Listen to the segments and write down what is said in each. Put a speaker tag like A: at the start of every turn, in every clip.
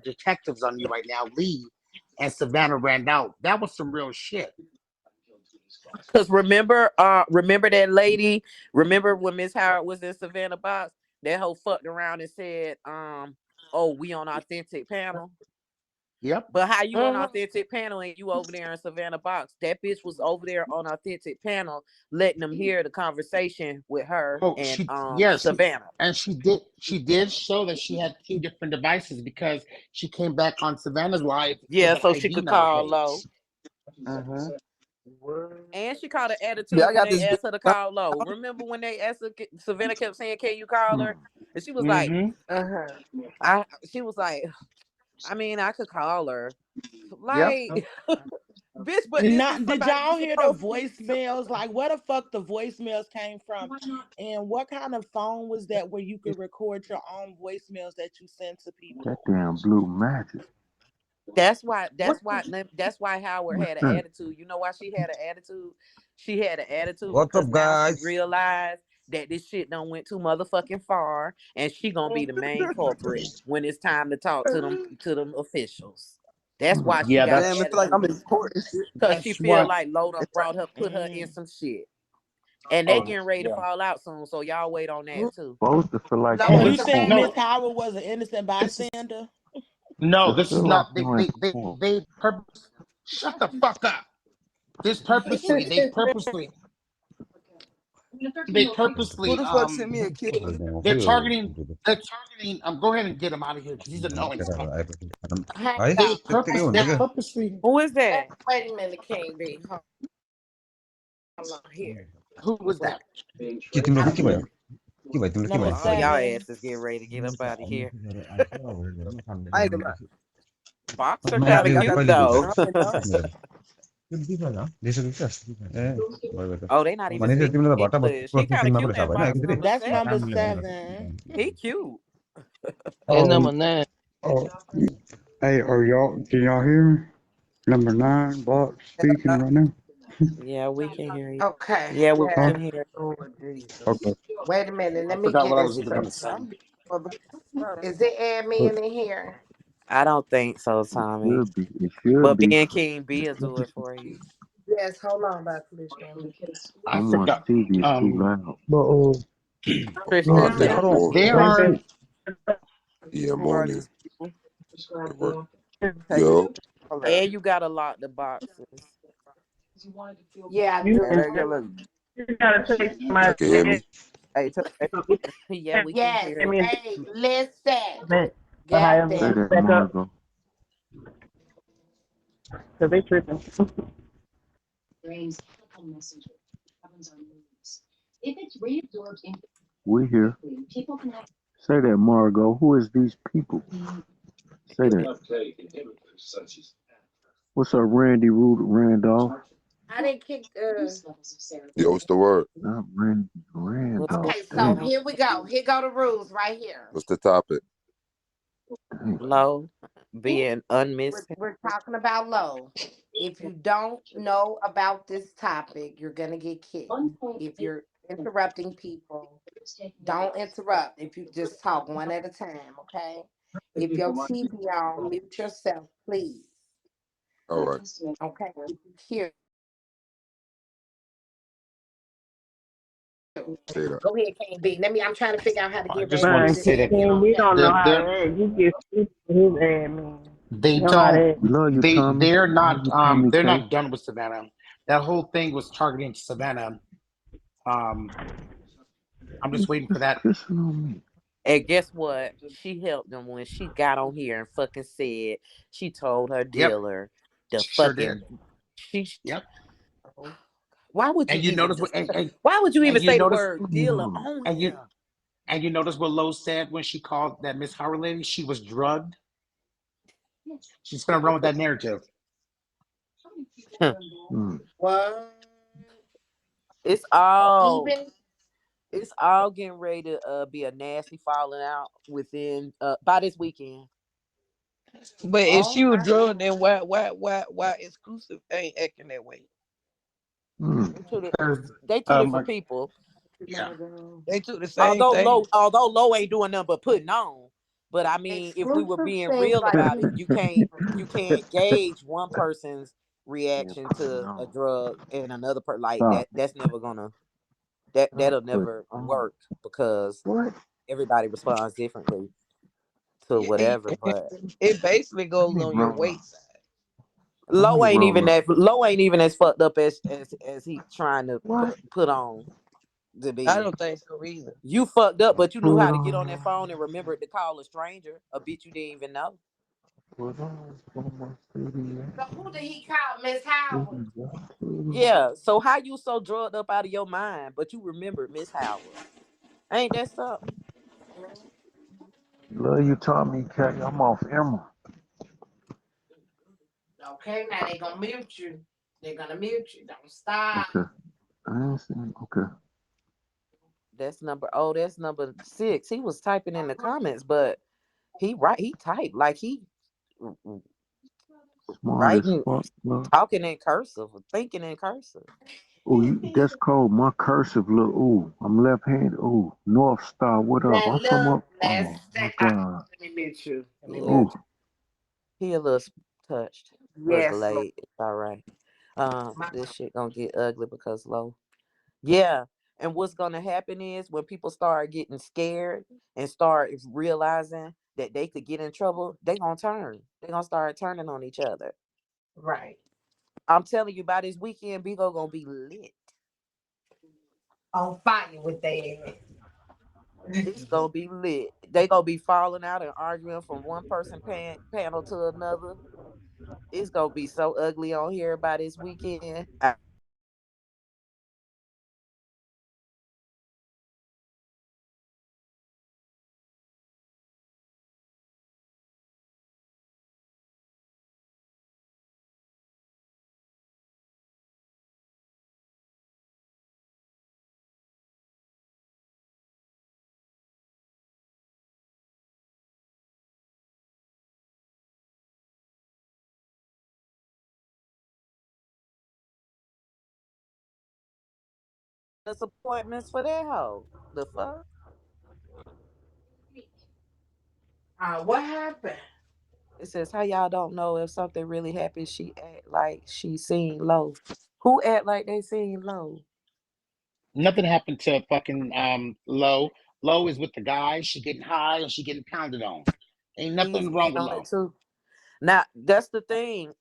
A: the detectives on you right now. Lee and Savannah ran out. That was some real shit.
B: Cause remember that lady. Remember when Miss Howard was in Savannah Box? That hoe fucked around and said, "Oh, we on authentic panel."
A: Yep.
B: But how you on
C: Mhm.
B: authentic panel and you over there in Savannah Box? That bitch was over there on authentic panel, letting them hear the conversation with her
A: Oh,
B: and
A: she
B: Savannah.
A: and she did show that she had two different devices because she came back on Savannah's live with
B: Yeah,
A: an
B: so she
A: ID
B: could
A: number
B: call
A: page.
B: low.
A: Hmm.
B: And she caught an
D: Yeah,
B: attitude
D: I
B: when
D: got
B: they
D: this video.
B: asked her to call low. Remember when they asked her, Savannah kept saying, "Can you call her?" And she was like,
A: Hmm.
C: Uh-huh.
B: "I." She was like, "I mean, I could call her."
A: Yep.
B: Like, bitch, but this is
E: Not did
B: somebody you
E: y'all hear the
B: supposed to be.
E: voicemails? Like, where the fuck the voicemails came from, and what kind of phone was that where you could record your own voicemails that you send to
F: That
E: people?
F: damn blue magic.
B: That's why.
C: What?
B: That's why Howard
F: What's
B: had an
F: that?
B: attitude. You know why she had an attitude? She had an attitude
D: What's
B: because
D: up,
B: now she
D: guys?
B: realized that this shit done went too motherfucking far, and she gonna be the main culprit when it's time to talk to them officials. That's
F: Mm.
B: why she
A: Yeah,
B: got
D: Damn,
B: an
D: it feel like I'm
B: attitude
D: in court and shit.
B: because she
A: that's
B: feel
A: what.
B: like Loda
D: It's like,
B: brought her, put her in
E: Mm.
B: some shit, and they
A: Oh,
B: getting ready to
A: yeah.
B: fall out soon. So y'all wait on that too.
F: Supposed to feel like
C: Low
E: And
F: you
A: Oh,
C: and
E: you
F: in
E: think
F: court.
E: Miss
A: no,
C: Savannah.
E: Howard was an innocent
A: this is
E: bystander?
A: no.
F: It
A: This is
F: feel like
A: not.
F: you in court.
A: They purpose. Shut the fuck up. This purposely. They
D: Who
A: purposely.
D: the fuck sent me a kid?
A: They're targeting. They're targeting. Go ahead and get him out of here because he's annoying as fuck.
C: Hang
A: They
C: on.
A: purpose.
C: Hang
A: They
C: on.
A: purposely.
B: Who is that?
C: Wait a minute, King B. Hold on here.
A: Who was that?
C: I don't know.
E: Number
B: Oh, y'all
E: 7.
B: asses getting ready to get up out of here.
D: I ain't gonna lie.
B: Boxer
D: I
B: kind of
D: think I
B: cute
D: got
B: though.
D: something else.
B: Oh, they not even speaking English. He kind of cute, that box number
E: That's number
B: 7.
E: 7.
B: He cute.
D: And
G: Oh,
D: number 9.
G: oh, hey, are y'all? Can y'all hear me? Number 9, box speaking right now.
B: Yeah, we can hear you.
C: Okay.
B: Yeah, we
G: Huh?
C: Yeah.
B: can hear.
C: Lord Jesus.
G: Okay.
C: Wait a minute.
A: I
C: Let me
A: forgot
C: get
A: what I
C: it
A: was even gonna
C: straight.
A: say.
C: Is it
G: But
C: admin in here?
B: I don't think so,
F: It
B: Tommy.
F: should be. It should
B: But
F: be.
B: being King B will do it for you.
C: Yes. Hold on, Dr. Lishman.
A: I
F: Someone
A: forgot.
F: TV is too loud.
G: but
B: Christian,
H: I
C: Christian.
H: think I'm
G: hold
H: going.
A: There
G: on. One
A: are.
G: thing.
H: Yeah,
B: who are
H: morning
B: these people?
H: at work.
B: Take it.
H: Yo,
B: And you gotta lock the boxes.
C: Yeah, I
I: You
C: do.
I: gotta take
H: y'all
I: my
H: can hear me?
B: Hey, yeah, we can
C: Yes.
B: hear
I: I
B: you.
I: mean,
C: Hey, listen. God
I: however
F: Say
C: damn
I: you
C: it.
F: that,
I: back up,
F: Margo.
I: because they tripping.
F: We here. Say that, Margo. Who is these people? Say that. What's up, Randy Randolph?
C: I didn't kick.
H: Yo, what's the word?
F: Not Randy
B: What's
F: Randolph.
C: Okay, so
F: Damn.
C: here we go. Here go the rules right here.
H: What's the topic?
F: Damn.
B: low? Being unmissing.
C: We're talking about low. If you don't know about this topic, you're gonna get kicked. If you're interrupting people, don't interrupt. If you just talk one at a time, okay? If your TV on, mute yourself, please.
H: All right.
C: Okay. Here.
H: Say that.
C: Go ahead, King B. I'm trying to figure out how to
A: I
C: get
A: just
C: ready
A: want
C: for
A: to
I: Man,
C: this
A: say that
C: event
I: King,
C: on
I: we don't know
C: Saturday.
I: how to
A: they're
I: act. You get used to his admin.
A: they
I: You know how
A: don't
I: to act.
F: Love you, Tommy. Love you, Tommy
A: they're
F: K.
A: not done with Savannah. That whole thing was targeting Savannah. Um, I'm just waiting for
F: Just
A: that.
F: pissing on me.
B: And guess what? She helped them when she got on here and fucking said she told her
A: Yep,
B: dealer the
A: sure did.
B: fucking she.
A: Yep.
B: Why would you
A: And you
B: even
A: notice what
B: just? Why would you
A: and
B: even
A: you
B: say the
A: notice
B: word dealer
F: Mm.
B: on
A: and you
B: here?
A: and you notice what Lowe said when she called that Miss Howard lady? She was drugged. She's gonna run with that narrative.
F: Mm.
C: What?
B: It's all
C: Even
B: it's all getting ready to be a nasty falling out within by this weekend.
D: But if
C: oh
D: she was
C: my
D: drunk, then why exclusive ain't acting that way?
F: Mm.
B: They two, di-
A: There's,
B: they two
A: um,
B: different people.
A: yeah,
D: They took the same thing.
B: Although Low ain't doing nothing but putting on. But I mean, if we were
C: Exclusive
B: being
C: seems
B: real
C: like
B: about it,
C: you.
B: you can't gauge one person's
F: Yeah,
B: reaction
F: put it
B: to a
F: on.
B: drug and another like
F: Stop
B: that.
F: it.
B: That's never gonna
F: Stop
B: that'll
F: putting
B: never
F: it on.
B: work because
F: What?
B: everybody responds differently to
D: It,
B: whatever. But
D: it basically
F: Let
D: goes
F: me
D: on your
F: roll up.
D: waist side.
F: Let me roll up.
B: Low ain't even as fucked up as he trying to
F: What?
B: put on to
D: I
B: be.
D: don't think so either.
B: You fucked up, but you knew
F: Put
B: how to get on that
F: on.
B: phone and remember to call a stranger, a bitch you didn't even know.
F: Put on for my city.
C: So who did he call? Miss Howard.
B: Yeah. So how you so drugged up out of your mind, but you remembered Miss Howard? Ain't that something?
F: Love you, Tommy. Cat. I'm off Emerald.
C: Okay, now they gonna mute you. They're gonna mute you. Don't stop.
F: Okay. I ain't seen. Okay.
B: That's number 6. He was typing in the comments, but he typed like he
F: Smart as
B: writing,
F: fuck, love.
B: talking in cursive, thinking in cursive.
F: Oh, that's cold. My cursive look. Ooh, I'm left-handed. Ooh, North Star. What up?
C: Now
F: I'm from
C: look,
F: up.
C: let's
F: Oh my
C: say,
F: God.
C: let me mute you. Let me
B: Yeah,
C: mute
F: Ooh,
B: he a little touched,
C: you.
B: but
C: Yes, Lord.
B: delayed. It's all right.
C: My,
B: This shit gonna get ugly because low. Yeah. And what's gonna happen is when people start getting scared and start realizing that they could get in trouble, they gonna turn. They gonna start turning on each other.
C: right.
B: I'm telling you, by this weekend, Bigo gonna be lit.
C: On fire with that.
B: It's gonna be lit. They gonna be falling out and arguing from one person panel to another. It's gonna be so ugly on here by this weekend. Disappointments for that hoe. The fuck?
C: What happened?
B: It says how y'all don't know if something really happened. She act like she seen low. Who act like they seen low?
A: Nothing happened to fucking Low. Low is with the guy. She getting high and she getting pounded on. Ain't
B: He's
A: nothing
B: in
A: wrong with
B: on it
A: Low.
B: too. Now that's the thing.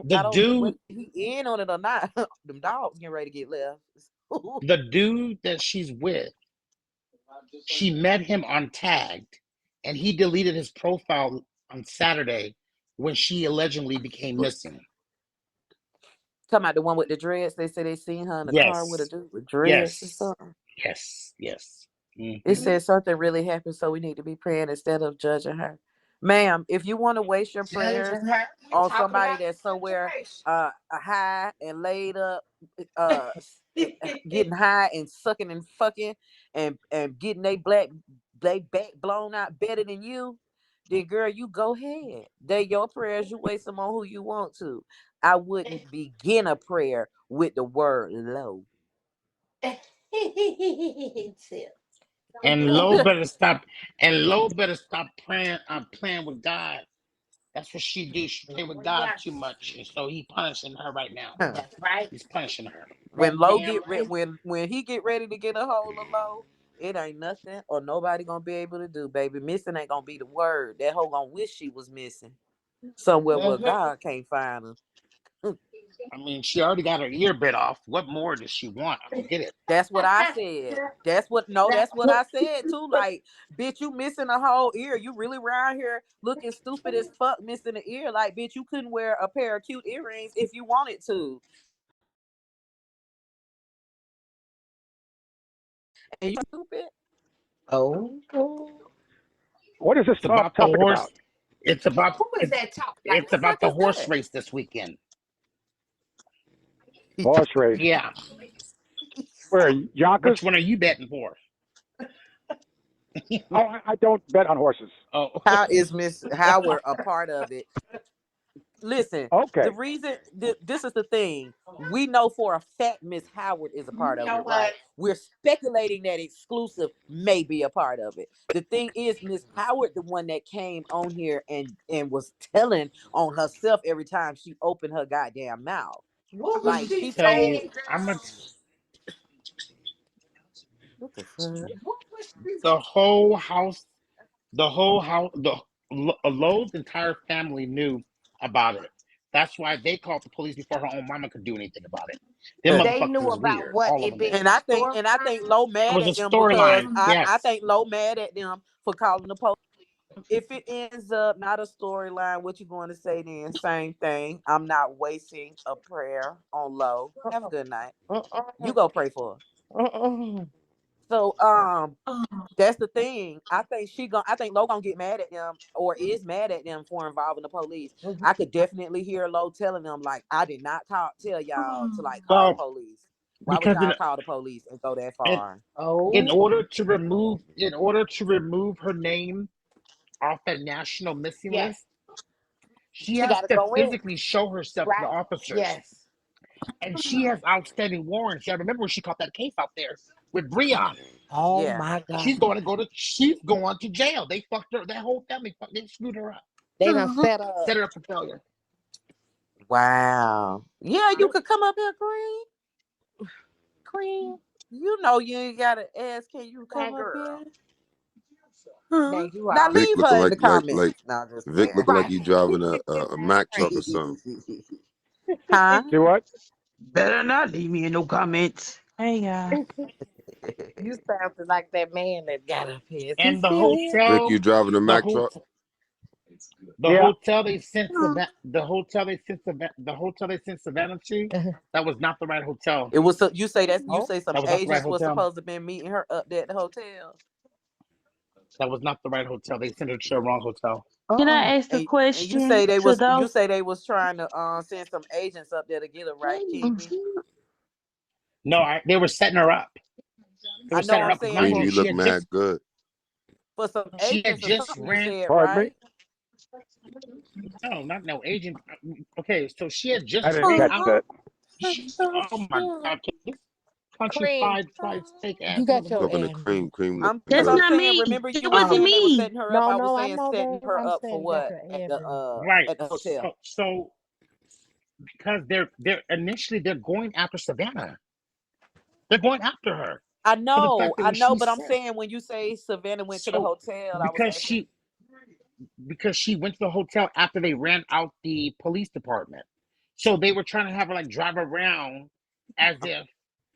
A: The
B: I don't know
A: dude,
B: whether he in on it or not. Them dogs getting ready to get left.
A: the dude that she's with, she met him on Tagged, and he deleted his profile on Saturday when she allegedly became missing.
B: Talking about the one with the dreads. They say they seen her in the car with a
A: Yes,
B: dude with dreads or
A: yes,
B: something.
A: yes.
B: It
A: Hmm.
B: says something really happened, so we need to be praying instead of judging her. Ma'am, if you want to waste your prayers
C: Judging her. You
B: on
C: talking
B: somebody
C: about
B: that's somewhere
C: situation.
B: high and laid up, getting high and sucking and fucking and getting they back blown out better than you, then girl, you go ahead. They your prayers, you waste them on who you want to. I wouldn't begin a prayer with the word low.
A: And Low better stop. And Low better stop praying. Playing with God. That's what she do. She play with God too much, and so he punishing her right now.
C: That's right.
A: He's punishing her.
B: When
C: That
B: low
C: damn
B: get
C: right.
B: when he get ready to get a hold of low, it ain't nothing or nobody gonna be able to do, baby. Missing ain't gonna be the word. That hoe gonna wish she was missing somewhere where
C: Mhm.
B: God can't find her.
A: I mean, she already got her ear bit off. What more does she want? I don't get it.
B: That's what I said. That's what I said too. Like, bitch, you missing a whole ear. You really around here looking stupid as fuck, missing an ear. Like, bitch, you couldn't wear a pair of cute earrings if you wanted to. And you stupid.
D: Oh,
J: What is this
A: It's about the
J: topic
A: horse.
J: about?
A: It's about
C: Who is that talking? Like,
A: it's
C: who the
A: about
C: fuck
A: the
C: is
A: horse
C: that?
A: race this weekend.
J: Horse race.
A: Yeah.
J: Where, Yonkers?
A: Which one are you betting for?
J: Oh, I don't bet on horses.
A: Oh,
B: How is Miss Howard a part of it? Listen,
J: Okay.
B: the reason this is the thing. we know for a fact Miss Howard is a part of it, right? We're speculating that Exclusive may be a part of it. The thing is, Miss Howard, the one that came on here and was telling on herself every time she opened her goddamn mouth.
C: What was
B: Like
A: I'm
C: she
B: she
A: tell
B: told
A: you,
C: saying,
A: I'm a,
C: girl?
B: what the fuck?
C: What was she
A: the whole house, Lowe's entire family knew about it. That's why they called the police before her own mama could do anything about it. Them
C: They
A: motherfuckers
C: knew
A: is
C: about
A: weird,
C: what
A: all of
C: it
A: them
C: being
A: is.
B: And
C: a
B: I think
C: storefront?
B: Low
A: It
B: mad
A: was a
B: at them because
A: storyline.
B: I
A: Yes.
B: think Low mad at them for calling the police. If it ends up not a storyline, what you going to say then? Same thing. I'm not wasting a prayer on Low. Have a good night. You
C: Uh-uh.
B: go pray for her.
C: Uh-uh.
B: So that's the thing. I think Lo gonna get mad at them or is mad at them for involving the police. I could definitely hear Lo telling them like I did not tell y'all to like call the
A: Well,
B: police. Why would
A: because
B: y'all call the police and go that
A: in,
B: far?
C: Oh,
A: in order to remove her name off that national missing
C: yes.
A: list, she
C: She
A: has
C: got to
A: to
C: go in,
A: physically show herself to the
C: right?
A: officers.
C: Yes.
A: And she has outstanding warrants. I remember when she caught that case out there with Breon.
C: Oh
B: Yeah.
C: my
A: She's
C: God.
A: going to jail. They fucked her. That whole family, they screwed her up,
C: They done set
A: set
C: up.
A: her up for failure.
B: Wow. Yeah, you could come up here, Cream. Cream. You know you ain't gotta ask, can you
C: That
B: come up
C: girl.
B: here?
C: Now
B: Huh?
C: you
B: Now
C: all
H: Vic
B: leave
H: looking
B: her in the
H: like
B: comments. No, just
H: Vic
B: playing.
H: looking like
C: right.
H: he driving a Mack truck or something.
B: Huh?
J: See what?
D: Better not leave me in no comments. Hey, y'all.
C: You sounded like that man that got up here. Is he
A: And
C: still here?
H: Vic, you driving a
A: the
H: Mack
A: whole,
H: truck?
A: the
J: Yeah.
A: hotel they sent the hotel they sent Savannah to, that was not the right hotel.
B: It was you say that you
C: Oh,
B: say some
A: That was not the right
B: agents was
A: hotel.
B: supposed to been meeting her up there at the hotel.
A: That was not the right hotel. They sent her to the wrong hotel.
I: Can I ask a
B: And
I: question to
B: you
I: those?
B: say they was trying to send some agents up there to get her right, King B.
A: No, they were setting her up. They
B: I
A: were
B: know
A: setting her
B: I'm
A: up because
B: saying
A: mind
H: Cream,
A: you,
H: you look mad good.
B: for some
A: she had
B: agents or
A: just
B: something you
A: ran.
B: said,
J: Pardon me?
B: right?
A: No, not no agent. Okay, so she had
J: I
A: just
J: didn't
A: ran
J: catch
A: out.
J: that.
A: Oh my God, this country
C: Cream,
A: fried steak
C: you
A: ass
C: got your
A: motherfucker.
H: Talking to
C: Ambi.
H: Cream looking
B: That's
I: That's
B: what
H: good.
B: I'm
I: not
B: saying.
I: me.
B: Remember
I: That
B: you was
I: wasn't
B: saying
C: Oh,
B: when they were
I: me.
B: setting her up,
C: no,
B: I was
C: no, I
B: saying
C: know
B: setting
C: that.
B: her
C: I'm
B: up for
C: saying you got
B: what?
C: your
B: At the
C: Ambi.
A: Right.
B: at the hotel.
A: So because they're initially they're going after Savannah. They're going after her for the fact that
B: I
A: what
B: know,
A: she
B: but I'm
A: said.
B: saying when you say Savannah went to the
A: So
B: hotel, I was
A: because
B: asking.
A: she went to the hotel after they ran out the police department. So they were trying to have her like drive around as if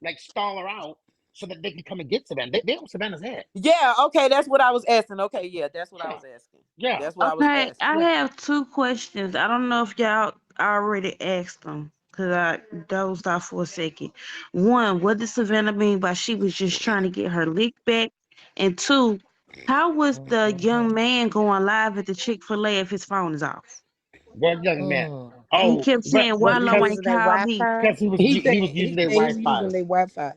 A: like stall her out so that they can come and get Savannah. They on Savannah's head.
B: Yeah, okay, that's what I was asking. Okay, yeah, that's what I
A: Yeah.
B: was asking.
A: Yeah.
B: That's what I was
I: Okay, I
B: asking.
I: have two questions. I don't know if y'all already asked them because I dozed off for a second. One, what did Savannah mean by she was just trying to get her lick back? And two, how was the young
C: Mhm.
I: man going live at the Chick-fil-A if his phone is off?
A: What young man?
C: Mm.
I: And he
A: Oh,
I: kept saying,
C: Was
I: why
C: he
I: Lo
A: because
I: ain't
C: using their
I: called me?
C: Wi-Fi?
A: because he was
D: He said
A: he was using their
D: he was using
A: Wi-Fi.
D: their Wi-Fi.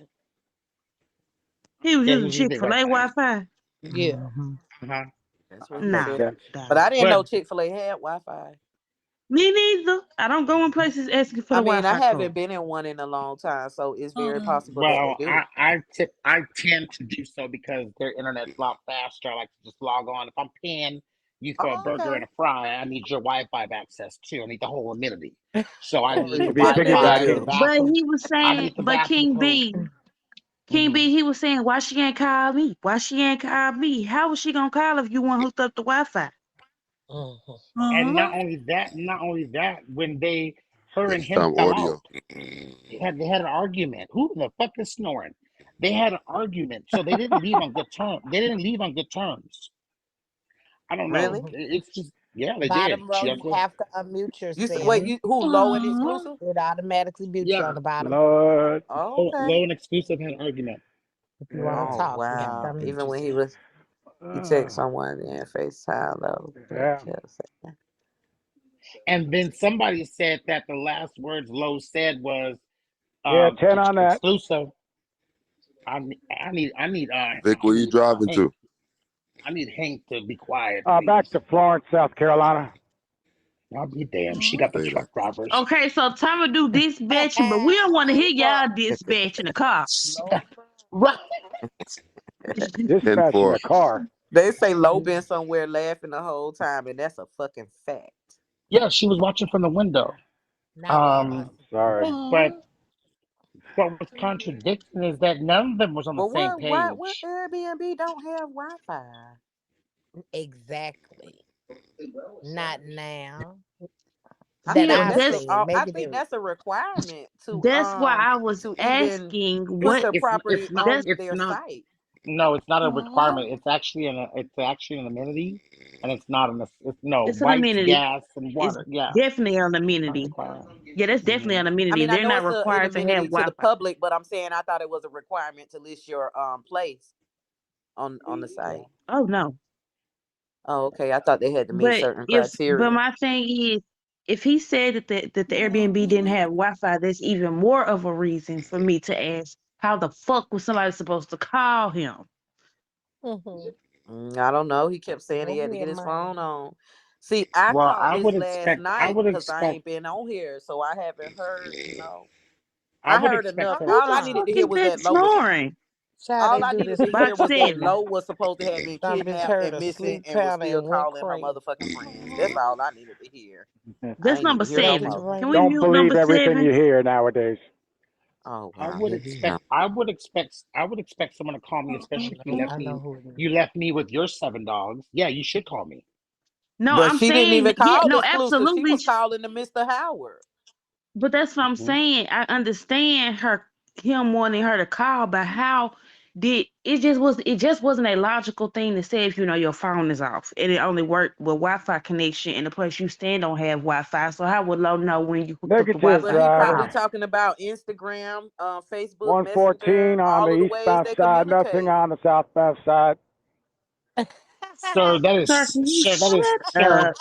I: He was
A: Yeah, he
I: using
A: was using their
I: Chick-fil-A
A: Wi-Fi.
I: Wi-Fi?
D: Yeah.
C: Mm-hmm.
A: Uh-huh.
B: That's what he
J: Makes
I: Nah,
B: said.
J: sense.
B: But
I: nah.
B: I didn't
A: But
B: know Chick-fil-A had Wi-Fi.
I: Me neither. I don't go in places asking for
B: I
I: the
B: mean, I
I: Wi-Fi
B: haven't
I: code.
B: been in one in a long time, so it's very possible that they
A: well,
B: do.
A: I tend to do so because their internet's a lot faster. I like to just log on. If I'm paying you for a
B: Oh,
A: burger
B: okay.
A: and a fry, I need your Wi-Fi access too. I need the whole amenity. So I
B: Or
A: use
B: is
A: the
J: To be
B: it
A: Wi-Fi. I need the
J: piggybacking.
B: too?
I: But
A: bathroom.
I: he was
A: I
I: saying,
A: need the
I: but
A: bathroom code.
I: King
A: Hmm.
I: B, he was saying, why she ain't called me? Why she ain't called me? How was she gonna call if you weren't hooked up to Wi-Fi?
C: Mm-hmm.
A: And not only that, when her and him
H: FaceTime
A: fell out,
H: audio.
A: they had an argument. Who the fuck is snoring? They had an argument, so they didn't leave on good terms. They didn't leave on good terms. I don't know.
B: Really?
C: Mm-hmm.
A: It's just yeah, they did.
C: Bottom row,
A: She
C: you
A: has to,
C: have to unmute
B: You wait,
C: yourself.
B: who low and exclusive?
C: It automatically mute you on
A: yeah.
C: the bottom row.
J: Lord.
B: Oh, okay.
A: Low and exclusive had an argument.
C: If you want
J: Yeah.
C: to
B: Oh
C: talk, you have to
B: wow.
C: unmute
B: Even when
C: yourself.
B: he texted
J: Uh,
B: someone in FaceTime though. But
J: yeah.
B: kept saying,
A: And then somebody said that the last words Lowe said was
J: Yeah, 10 on that.
A: exclusive. I need
H: Vic,
A: I
H: where you
A: need
H: driving
A: Hank.
H: to?
A: I need Hank to be quiet,
J: Back
A: please.
J: to Florence, South Carolina.
A: I'll be damned. She got the
H: Say that.
A: truck drivers.
I: Okay, so time to do dispatching, but we don't want to hear y'all dispatch in the car.
A: Right.
J: Dispatch in
H: 10-4.
J: the car.
B: They say Lo been somewhere laughing the whole time, and that's a fucking fact.
A: Yeah, she was watching from the window.
C: Not
A: Um,
J: Sorry.
A: but what was contradicting is that none of them was on the
B: But
A: same
B: what
A: page.
B: Airbnb don't have Wi-Fi?
C: exactly. Not now. That
I: Yeah,
C: I said.
B: I
C: Maybe
B: think
C: they.
B: that's a requirement
I: that's why I was
B: to even
I: asking
B: put
I: what
B: the
A: It's
B: property
A: not.
B: on
I: that's
A: It's
B: their
A: not.
B: site.
A: No, it's not a requirement. It's actually an amenity, and it's not an. It's no
I: it's an
A: lights,
I: amenity.
A: gas, and
I: It's
A: water. Yeah,
I: definitely an
A: not
I: amenity.
A: required.
I: Yeah, that's definitely
A: Hmm.
I: an
B: I
I: amenity.
B: mean, I
I: They're
B: know
I: not
B: it's an
I: required to have
B: amenity to the
I: Wi-Fi.
B: public, but I'm saying I thought it was a requirement to list your place on the site.
I: Oh no.
B: Oh, okay. I thought they had to meet
I: But
B: certain
I: but
B: criteria.
I: my thing is, if he said that the Airbnb didn't have Wi-Fi, that's even more of a reason for me to ask how the fuck was somebody supposed to call him?
B: I don't know. He kept saying he
C: Go
B: had to get
C: ahead,
B: his
C: man.
B: phone on. See, I
A: Well,
B: called
A: I
B: this
A: would
B: last
A: expect. I
B: night
A: would
B: because I
A: expect.
B: ain't been on here, so I haven't heard.
A: I
B: I
A: would
B: heard
A: expect
B: enough.
A: her.
I: Who
B: All
I: the
B: I needed
I: fuck
B: to hear
I: is
B: was
I: that
B: that Low was.
I: snoring?
C: Child,
B: All
C: they
B: I
C: do
B: needed
C: this
B: to
C: by
B: hear was that
I: Boxing.
C: setting.
B: Low was supposed to have been
C: Some bitch
B: kidnapped
C: heard
B: and
C: a
B: missing
C: sleep
B: and was
C: powder
B: still
C: and went
B: calling her
C: crazy.
B: motherfucking friends. That's all I needed to hear. I
I: That's
B: ain't need
I: number
B: to hear no
C: Take it to
I: seven.
B: more.
I: Can we
C: Raymond.
J: Don't
I: mute
J: believe
I: number
J: everything you
I: 7?
J: hear nowadays.
B: Oh
A: I
B: wow,
A: would
B: here he come.
A: expect. I would expect. I would expect someone to call me, especially if you left
C: I know
A: me.
C: who it is.
A: You left me with your 7 dogs. Yeah, you should call me.
I: No,
B: But
I: I'm
B: she didn't
I: saying
B: even
I: yeah,
B: call
I: no,
B: exclusive. She
I: absolutely.
B: was calling to Mr. Howard.
I: But that's what I'm
A: Hmm.
I: saying. I understand him wanting her to call, but how did it just wasn't a logical thing to say if your phone is off and it only worked with Wi-Fi connection and the place you stand don't have Wi-Fi. So how would Lo know when you hooked up the
J: Negative,
B: But
I: Wi-Fi
B: he
I: to
J: driver.
B: probably
I: call?
B: talking about Instagram, Facebook
J: 114
B: Messenger,
J: on the
B: all of the ways
J: eastbound
B: they
J: side. Nothing
B: communicate.
J: on the southbound side.
A: Sir, that
I: Sir,
A: is
I: can you
A: sir. That is
I: shut
A: sir.
I: up?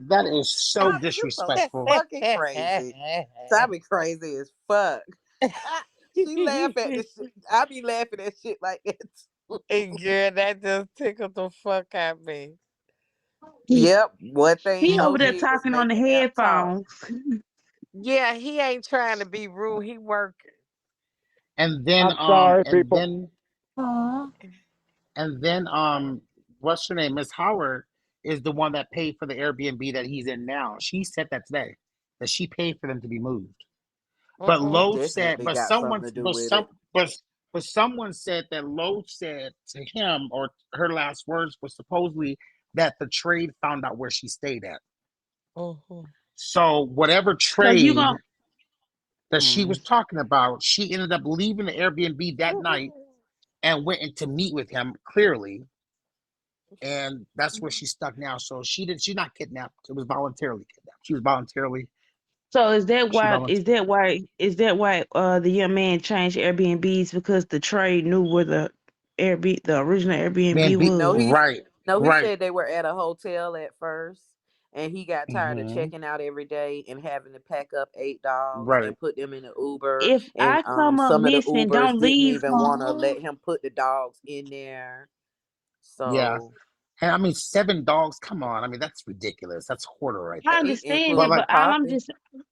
A: That is so
B: Tommy, you so
A: disrespectful.
B: fucking crazy. Tommy crazy as fuck. She laugh at the shit. I be laughing at shit like that too.
C: And girl, that just tickled the fuck out of me.
B: Yep. One thing
I: He over
B: Lo
I: there
B: did was
I: talking on
B: make
I: the
B: the app talk.
I: headphones.
C: Yeah, he ain't trying to be rude. He working.
A: And then
J: I'm sorry,
A: and
J: people.
A: then and then what's her name? Miss Howard is the one that paid for the Airbnb that he's in now. She said that today that she paid for them to be moved. But
B: He
A: Lowe said,
B: definitely got something to do with it.
A: but someone said that Lowe said to him, or her last words was supposedly that the trade found out where she stayed at.
C: Mm-hmm.
A: So whatever
I: So you
A: trade
I: gonna
A: that she
B: Mm.
A: was talking about, she ended up leaving the Airbnb that night and went in to meet with him clearly, and that's where she's stuck now. So she's not kidnapped. It was voluntarily kidnapped. She was voluntarily
I: so is that
A: she
I: why
A: volunteered.
I: the young man changed Airbnbs because the trade knew where the original Airbnb
A: Man, be
B: No,
I: was?
A: right,
B: he
A: right.
B: said they were at a hotel at first, and he got tired of
A: Hmm.
B: checking out every day and having to pack up 8 dogs
A: Right.
B: and put them in an Uber.
I: If
B: And
I: I come up
B: some of the
I: missing,
B: Ubers
I: don't
B: didn't
I: leave.
B: even want to let him put the dogs in there.
A: Yeah.
B: So,
A: And I mean, 7 dogs. Come on. I mean, that's ridiculous. That's hoarder right
I: I
A: there.
I: understand
A: But
I: that,
B: including
I: but
A: like,
B: Poppy.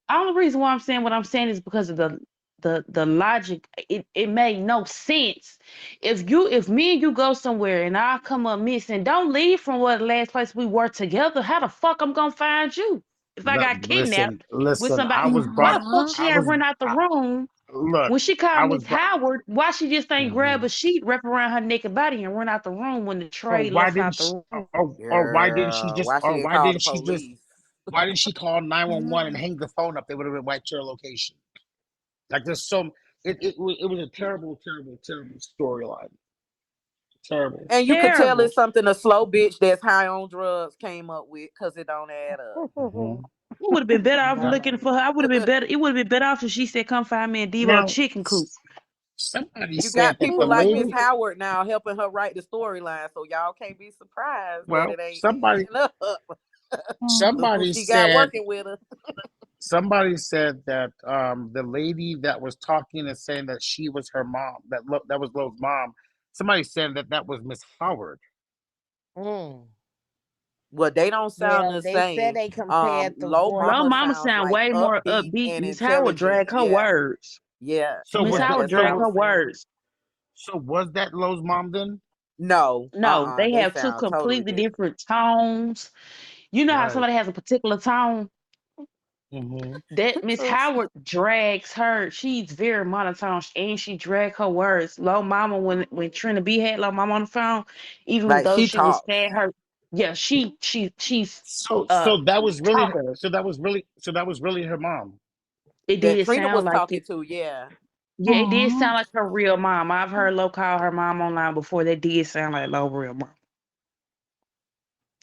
I: all the reason why I'm saying what I'm saying is because of the logic. It made no sense. If me and you go somewhere and I come up missing, don't leave from where the last place we were together. How the fuck I'm gonna find you if I got
A: listen,
I: kidnapped with
A: listen.
I: somebody? Why the fuck she
A: I
I: had
A: was.
I: run out the room
A: Look.
I: when she
A: I
I: called
A: was
I: Miss
A: brought.
I: Howard? Why she just ain't grab
A: Mhm.
I: a sheet, wrap around her naked body, and run out the room when the
A: Or
I: tray
A: why
I: left
A: didn't
I: out
A: she?
I: the room?
A: Or why didn't she
B: Girl,
A: just?
B: why she
A: Or
B: didn't
A: why
B: call the
A: didn't she just?
B: police?
A: Why didn't she call 911 and hang the phone up? They would have been right to her location. Like there's so. It was a terrible, terrible, terrible storyline. Terrible.
B: And you could tell
I: Terrible.
B: it's something a slow bitch that's high on drugs came up with because it don't add up.
A: Hmm.
I: We would have been better off
A: Now,
I: looking for her. I would have been better. It would have been better off if she said, "Come find me a Devo
A: now,
I: chicken coop."
A: somebody
B: You
A: said
B: got
A: that the
B: people like Miss
A: lady.
B: Howard now helping her write the storyline, so y'all can't be surprised that
A: Well,
B: it ain't
A: somebody.
B: adding up. Look who
A: Somebody
B: she got
A: said.
B: working with her.
A: Somebody said that the lady that was talking and saying that she was her mom, that was Lowe's mom. Somebody said that was Miss Howard.
C: Mm.
B: Well, they don't sound
C: Yeah,
B: the
C: they said
B: same.
C: they compared the
B: Low
C: voice.
I: Lil
B: Mama
I: Mama
B: sounds
I: sound
B: like
I: way more
B: upbeat
I: upbeat.
B: and
I: Miss Howard
B: intelligent.
I: drag her
B: Yeah,
I: words.
B: yeah,
A: So
I: Miss
A: was
B: yeah.
A: that
I: Howard
B: That's what
I: drag
B: I
A: so
I: her
B: was saying.
I: words.
A: so was that Lowe's mom then?
B: No,
I: No, they
B: they
I: have two
B: sound totally
I: completely
B: different.
I: different tones. You know how
A: Right.
I: somebody has a particular tone?
A: Hmm.
I: That Miss Howard drags her. She's very monotone and she drag her words. Low Mama, when Trina B had Low Mama on the phone, even
B: Like
I: though
B: she
I: she was
B: talks.
I: saying her, yeah, she's
A: So
I: uh talker.
A: that was really her mom.
I: It
B: That
I: did
B: Trina
I: sound
B: was
I: like
B: talking
I: it.
B: to. Yeah,
I: Yeah, it did
A: Aw.
I: sound like her real mom. I've heard Low call her mom online before. That did sound like Low real mom.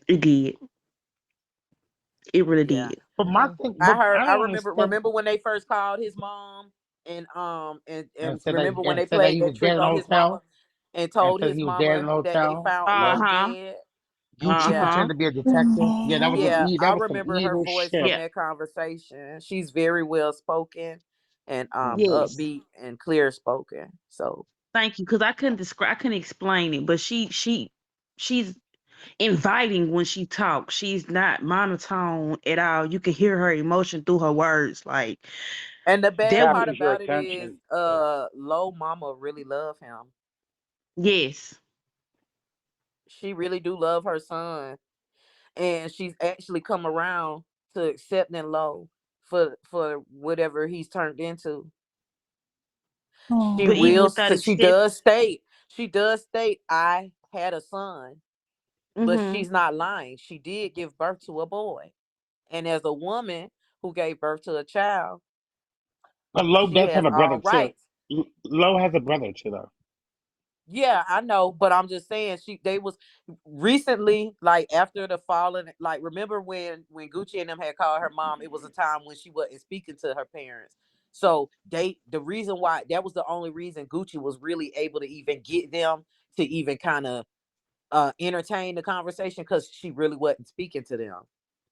I: It did. It really
B: yeah.
I: did.
A: But my
C: Mhm.
A: thing,
B: I
A: but
B: heard.
A: I
B: I
A: don't
B: remember.
A: understand.
B: Remember when they first called his mom, and remember when they
A: Said that
B: played
A: he was
B: that
A: dead
B: trick
A: in the
B: on his mama,
A: hotel,
B: and
A: and
B: told
A: said
B: his
A: he was dead in
B: mama
A: the
B: that they
A: hotel.
B: found
I: Uh
B: Low
A: Low.
I: huh.
B: dead.
I: Uh
A: Gucci
B: Yeah,
I: huh.
A: pretended to be a detective. Yeah, that was some
B: yeah.
A: that
B: I
A: was some
B: remember her
A: evil
B: voice
A: shit.
B: from
I: Yeah.
B: that conversation. She's very well spoken and
A: Hmm.
I: Yes.
B: upbeat and clear spoken. So
I: Thank you. Because I couldn't describe. I couldn't explain it. But she's inviting when she talks. She's not monotone at all. You can hear her emotion through her words. Like
B: and the bad
I: that.
B: part
J: Captures your
B: about it is
J: attention.
B: Low Mama really love him.
I: Yes.
B: She really do love her son, and she's actually come around to accepting Low for whatever he's turned into. She
I: But even
B: real
I: without
B: she
I: accept.
B: does state I had a son, but
I: Mm-hmm.
B: she's not lying. She did give birth to a boy. And as a woman who gave birth to a child,
A: But Lowe
B: she
A: does have
B: has
A: a brother
B: all
A: too.
B: rights.
A: Lowe has a brother too, though.
B: Yeah, I know, but I'm just saying they was recently, like after the falling, like remember when Gucci and them had called her mom, it was a time when she wasn't speaking to her parents. So the reason why that was the only reason Gucci was really able to even get them to even kind of entertain the conversation, because she really wasn't speaking to them.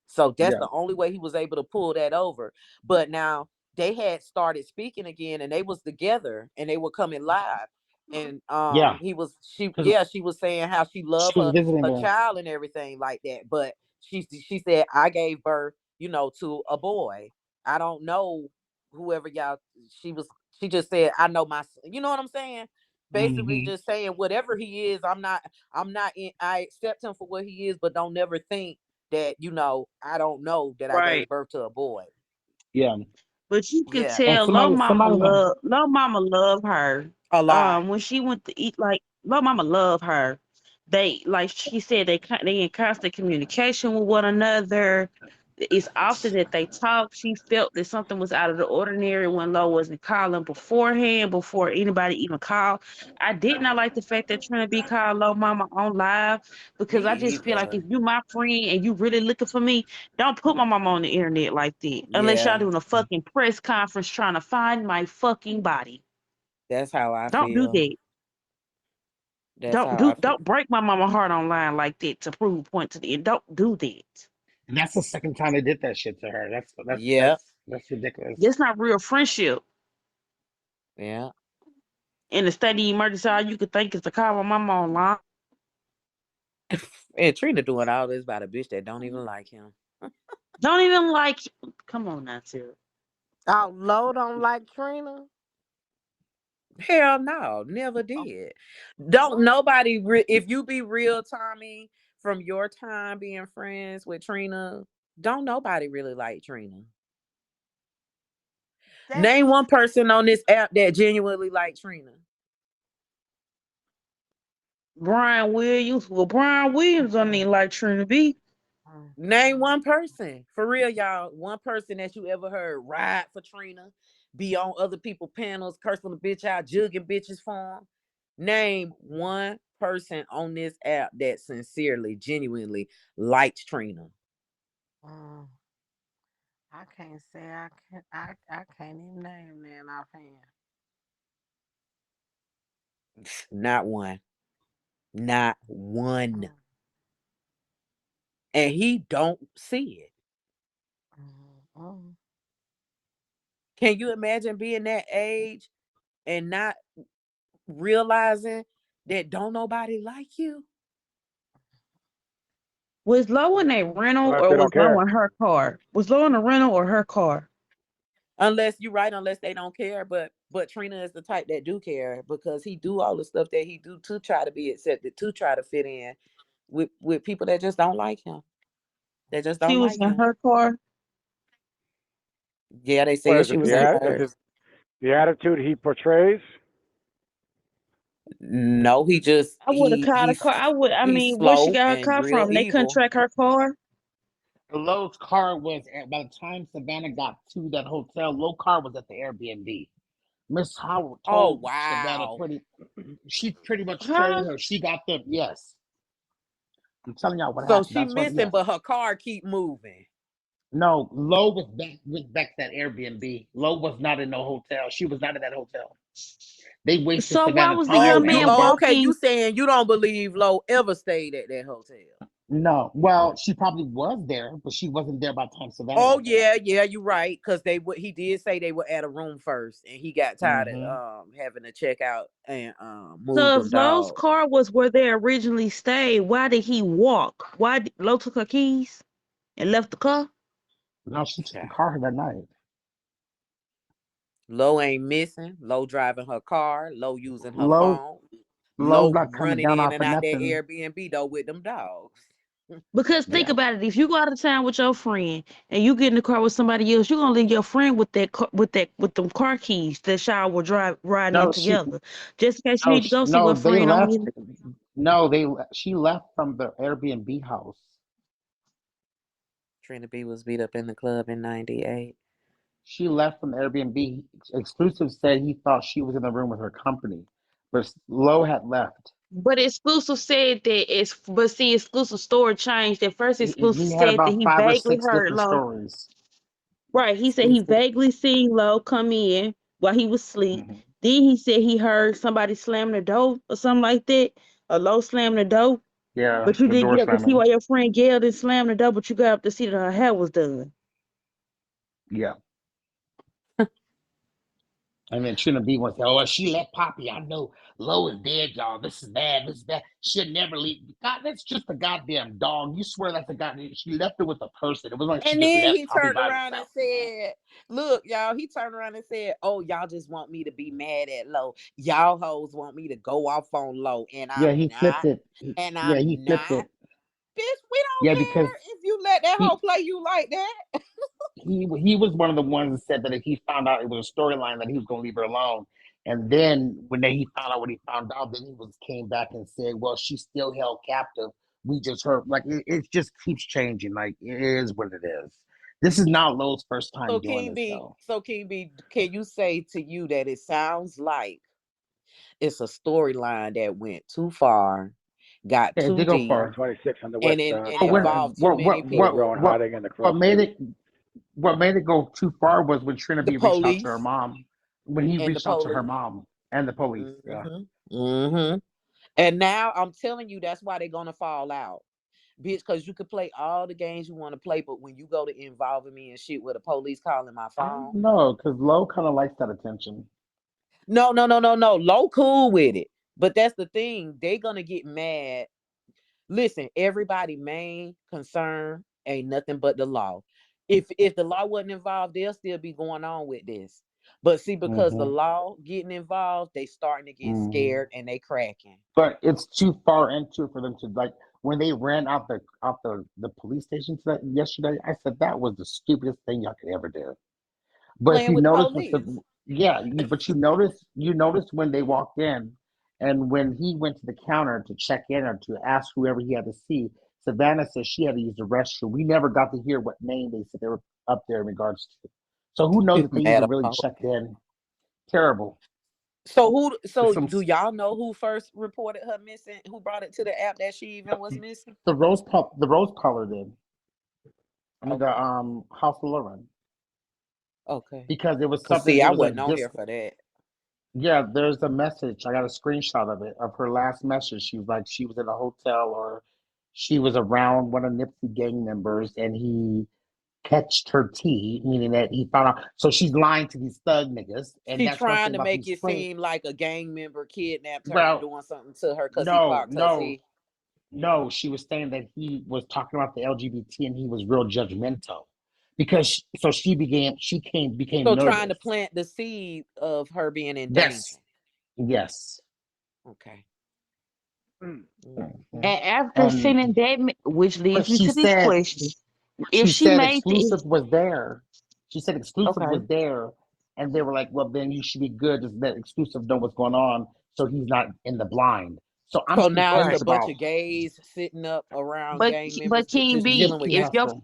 B: So that's
A: Yeah,
B: the only way he was able to pull that over. But now they had started speaking again, and they was together and they were coming live. And
A: yeah,
B: he was she
A: because
B: yeah, she was saying how she loved
A: she was visiting
B: her
A: there.
B: child and everything like that. But she said, I gave birth, to a boy. I don't know whoever y'all she just said, I know my son. You know what I'm saying? Basically
A: Hmm.
B: just saying whatever he is, I accept him for what he is, but don't never think that, I don't know that I
I: Right.
B: gave birth to a boy.
A: Yeah,
I: But you could
B: Yeah,
A: and
I: tell Low Mama love her.
B: a lot.
I: When she went to eat, like Low Mama love her. They, like she said, they in constant communication with one another. It's often that they talk. She felt that something was out of the ordinary when Lo wasn't calling beforehand, before anybody even called. I did not like the fact that Trina B called Lo Mama on live,
B: Me
I: because I just feel like
B: either.
I: if you my friend and you really looking for me, don't put my mama on the internet like that. Unless y'all
B: Yeah,
I: doing a fucking press conference trying to find my fucking body.
B: that's how I
I: Don't do
B: feel.
I: that.
B: That's
I: Don't
B: how I
I: do
B: feel.
I: don't break my mama heart online like that to prove a point to the end. Don't do that.
A: and that's the second time they did that shit to her.
B: Yeah,
A: That's ridiculous.
I: That's not real friendship.
B: yeah.
I: In the state of emergency, all you could think is to call my mama online.
B: And Trina doing all this about a bitch that don't even like him.
I: Don't even like. Come on now, Tara.
C: Oh, Low don't like Trina.
B: Hell no, never did. Don't nobody if you be real, Tommy, from your time being friends with Trina, don't nobody really like Trina.
C: That's
B: Name one person on this app that genuinely like Trina.
I: Brian Williams. Well, Brian Williams don't even like Trina B.
B: Name one person. For real, y'all. One person that you ever heard ride for Trina, be on other people panels, cursing the bitch out, jugging bitches for 'em. Name one person on this app that sincerely, genuinely liked Trina.
C: mm, I can't say I can't even name that offhand.
B: Not one. Not one.
C: Mm,
B: And he don't see it.
C: mm.
B: Can you imagine being that age and not realizing that don't nobody like you?
I: Was Low in a rental
J: Unless
I: or
J: they
I: was
J: don't
I: Low
J: care.
I: in her car? Was Low in a rental or her car?
B: Unless you're right, unless they don't care. But Trina is the type that do care because he do all the stuff that he do to try to be accepted, to try to fit in with people that just don't like him. They just
I: She
B: don't
I: was
B: like
I: in
B: him.
I: her car.
B: Yeah, they
J: What
B: said
J: is
B: she
J: it?
B: was in
J: Is
B: hers.
J: it the attitude he portrays?
B: No, he just
I: I would have called a car. I
B: he's
I: mean, where she
B: slow
I: got her
B: and
I: car
B: real
I: from? They couldn't
B: evil.
I: track her car.
A: Lowe's car was by the time Savannah got to that hotel, Low car was at the Airbnb. Miss Howard
B: Oh
A: told Savannah
B: wow.
A: she pretty much
I: Huh?
A: told her she got them. Yes, I'm telling y'all what
B: So
A: happened.
B: she
A: That's what.
B: missing,
A: Yeah,
B: but her car keep moving.
A: no, Low was back to that Airbnb. Low was not in no hotel. She was not in that hotel. They wasted
I: So why
A: Savannah
I: was the
B: Oh,
I: young
A: time
B: you
I: man
A: going there.
B: okay? You
I: walking?
B: saying you don't believe Lowe ever stayed at that hotel?
A: No, well, she probably was there, but she wasn't there by the time Savannah
B: Oh
A: got there.
B: yeah, you're right. Cause they would. He did say they were at a room first, and he got tired
A: Hmm.
B: of having to check out and move
I: So
B: them
I: if Lowe's
B: dogs.
I: car was where they originally stayed, why did he walk? Why did Lowe took her keys and left the car?
A: No, she took the
B: Child.
A: car that night.
B: Low ain't missing. Low driving her car. Low using her
A: Low,
B: phone.
A: Low's
B: Low
A: not coming
B: running
A: down
B: in
A: off
B: and
A: of
B: out that
A: nothing.
B: Airbnb though with them dogs.
I: Because think
A: Yeah.
I: about it, if you go out of town with your friend and you get in the car with somebody else, you're gonna leave your friend with with them car keys that y'all will drive riding in
A: No, she,
I: together. Just in case you
A: no,
I: need to go see
A: no.
I: what
A: They
I: friend on
A: left.
I: you.
A: No, she left from the Airbnb house.
B: Trina B was beat up in the club in '98.
A: She left from the Airbnb. Exclusive said he thought she was in the room with her company, but Low had left.
I: But exclusive said that but see exclusive story changed. At first exclusive
A: He had
I: said that
A: about
I: he
A: five or
I: vaguely
A: six
I: heard
A: different
I: Low.
A: stories.
I: Right. He said he
B: Exclusive.
I: vaguely seen Low come in while he was asleep.
A: Hmm.
I: Then he said he heard somebody slam the door or something like that. Or Low slam the door.
A: Yeah,
I: But you
A: the
I: didn't
A: door
I: get up to see
A: slamming.
I: why your friend yelled and slammed the door, but you got up to see that her hair was done.
A: Yeah. And then Trina B wants to say, oh, she left Poppy. I know Low is dead, y'all. This is bad. This is bad. She'll never leave. God, that's just a goddamn dog. You swear that's a goddamn. She left it with a person. It was like she
B: And
A: just
B: then
A: left
B: he
A: Poppy
B: turned
A: by
B: around and
A: herself.
B: said, "Look, y'all." He turned around and said, "Oh, y'all just want me to be mad at Low. Y'all hoes want me to go off on Low, and
A: Yeah,
B: I'm
A: he flipped
B: not.
A: it.
B: And
A: Yeah,
B: I'm
A: he flipped
B: not.
A: it.
B: Bitch, we don't
A: Yeah, because
B: care if you let that hoe
A: he
B: play you like that."
A: he was one of the ones that said that if he found out it was a storyline that he was going to leave her alone. And then he found out what he found out, then he was came back and said, "Well, she's still held captive. We just heard like it just keeps changing. Like it is what it is. This is not Lowe's first time doing this though.
B: King B, can you say to you that it sounds like it's a storyline that went too far, got
A: Yeah, it
B: too
A: did go
B: deep,
J: 126 on the
B: and
J: west
B: it
J: side
B: and
A: But when
J: side.
B: involved too many
J: Full
B: people?
J: grown hiding in the cross
A: what made
J: street.
A: it go too far was when Trina
B: The
A: B reached out to her
B: police
A: mom. When he
B: and the
A: reached out to her
B: police.
A: mom and the police. Yeah.
B: Mm-hmm. Mm-hmm. And now I'm telling you, that's why they're gonna fall out, bitch. Because you could play all the games you want to play, but when you go to involving me and shit with the police calling my
A: I don't
B: phone,
A: know, because Lowe kind of likes that attention.
B: no, no, no, no, no. Low cool with it, but that's the thing. They gonna get mad. Listen, everybody main concern ain't nothing but the law. If the law wasn't involved, they'll still be going on with this. But see, because the
A: Hmm.
B: law getting involved, they starting to get
A: Hmm.
B: scared and they cracking.
A: But it's too far into it for them to like when they ran out the police station yesterday. I said that was the stupidest thing y'all could ever do. But if
B: Playing
A: you
B: with the
A: notice,
B: police.
A: yeah, but you notice when they walked in, and when he went to the counter to check in or to ask whoever he had to see, Savannah said she had to use the restroom. We never got to hear what name they said they were up there in regards to. So who knows if they
B: Mad
A: even really
B: about
A: checked
B: it.
A: in? Terrible.
B: So
A: Some
B: do y'all know who first reported her missing? Who brought it to the app that she even was missing?
A: the rose color did. I mean the
B: Okay.
A: House of Lauren
B: Okay.
A: because it was
B: Cause
A: something.
B: see,
A: It
B: I
A: was a
B: wasn't on here
A: disc.
B: for that.
A: Yeah, there's a message. I got a screenshot of it of her last message. She was like she was in a hotel or she was around one of Nipsey gang members and he catched her tea, meaning that he found out. So she's lying to these thug niggas, and
B: She
A: that's one
B: trying
A: thing
B: to
A: about
B: make
A: these
B: it
A: friends.
B: seem like a gang member kidnapped her and
A: Well,
B: doing something to her because he
A: no,
B: clocked her
A: no,
B: tea.
A: No, she was saying that he was talking about the LGBT and he was real judgmental because so she became
B: So trying to
A: nervous.
B: plant the seed of her being in danger.
A: Yes, yes.
B: Okay.
D: Mm.
B: Mhm.
A: Mhm.
I: And after
A: And
I: sending that, which
A: but
I: leads me to this question: if
A: she
I: she
A: said
I: made the,
A: exclusive was there. She said exclusive
I: okay,
A: was there, and they were like, "Well, then you should be good. Just let exclusive know what's going on, so he's not in the blind." So I'm
B: So now it's
I: right.
B: a
A: confused
B: bunch
A: about.
B: of gays sitting up around
I: But
B: gang members
I: but King
B: just
I: B,
B: chilling with
A: Yes.
B: gay.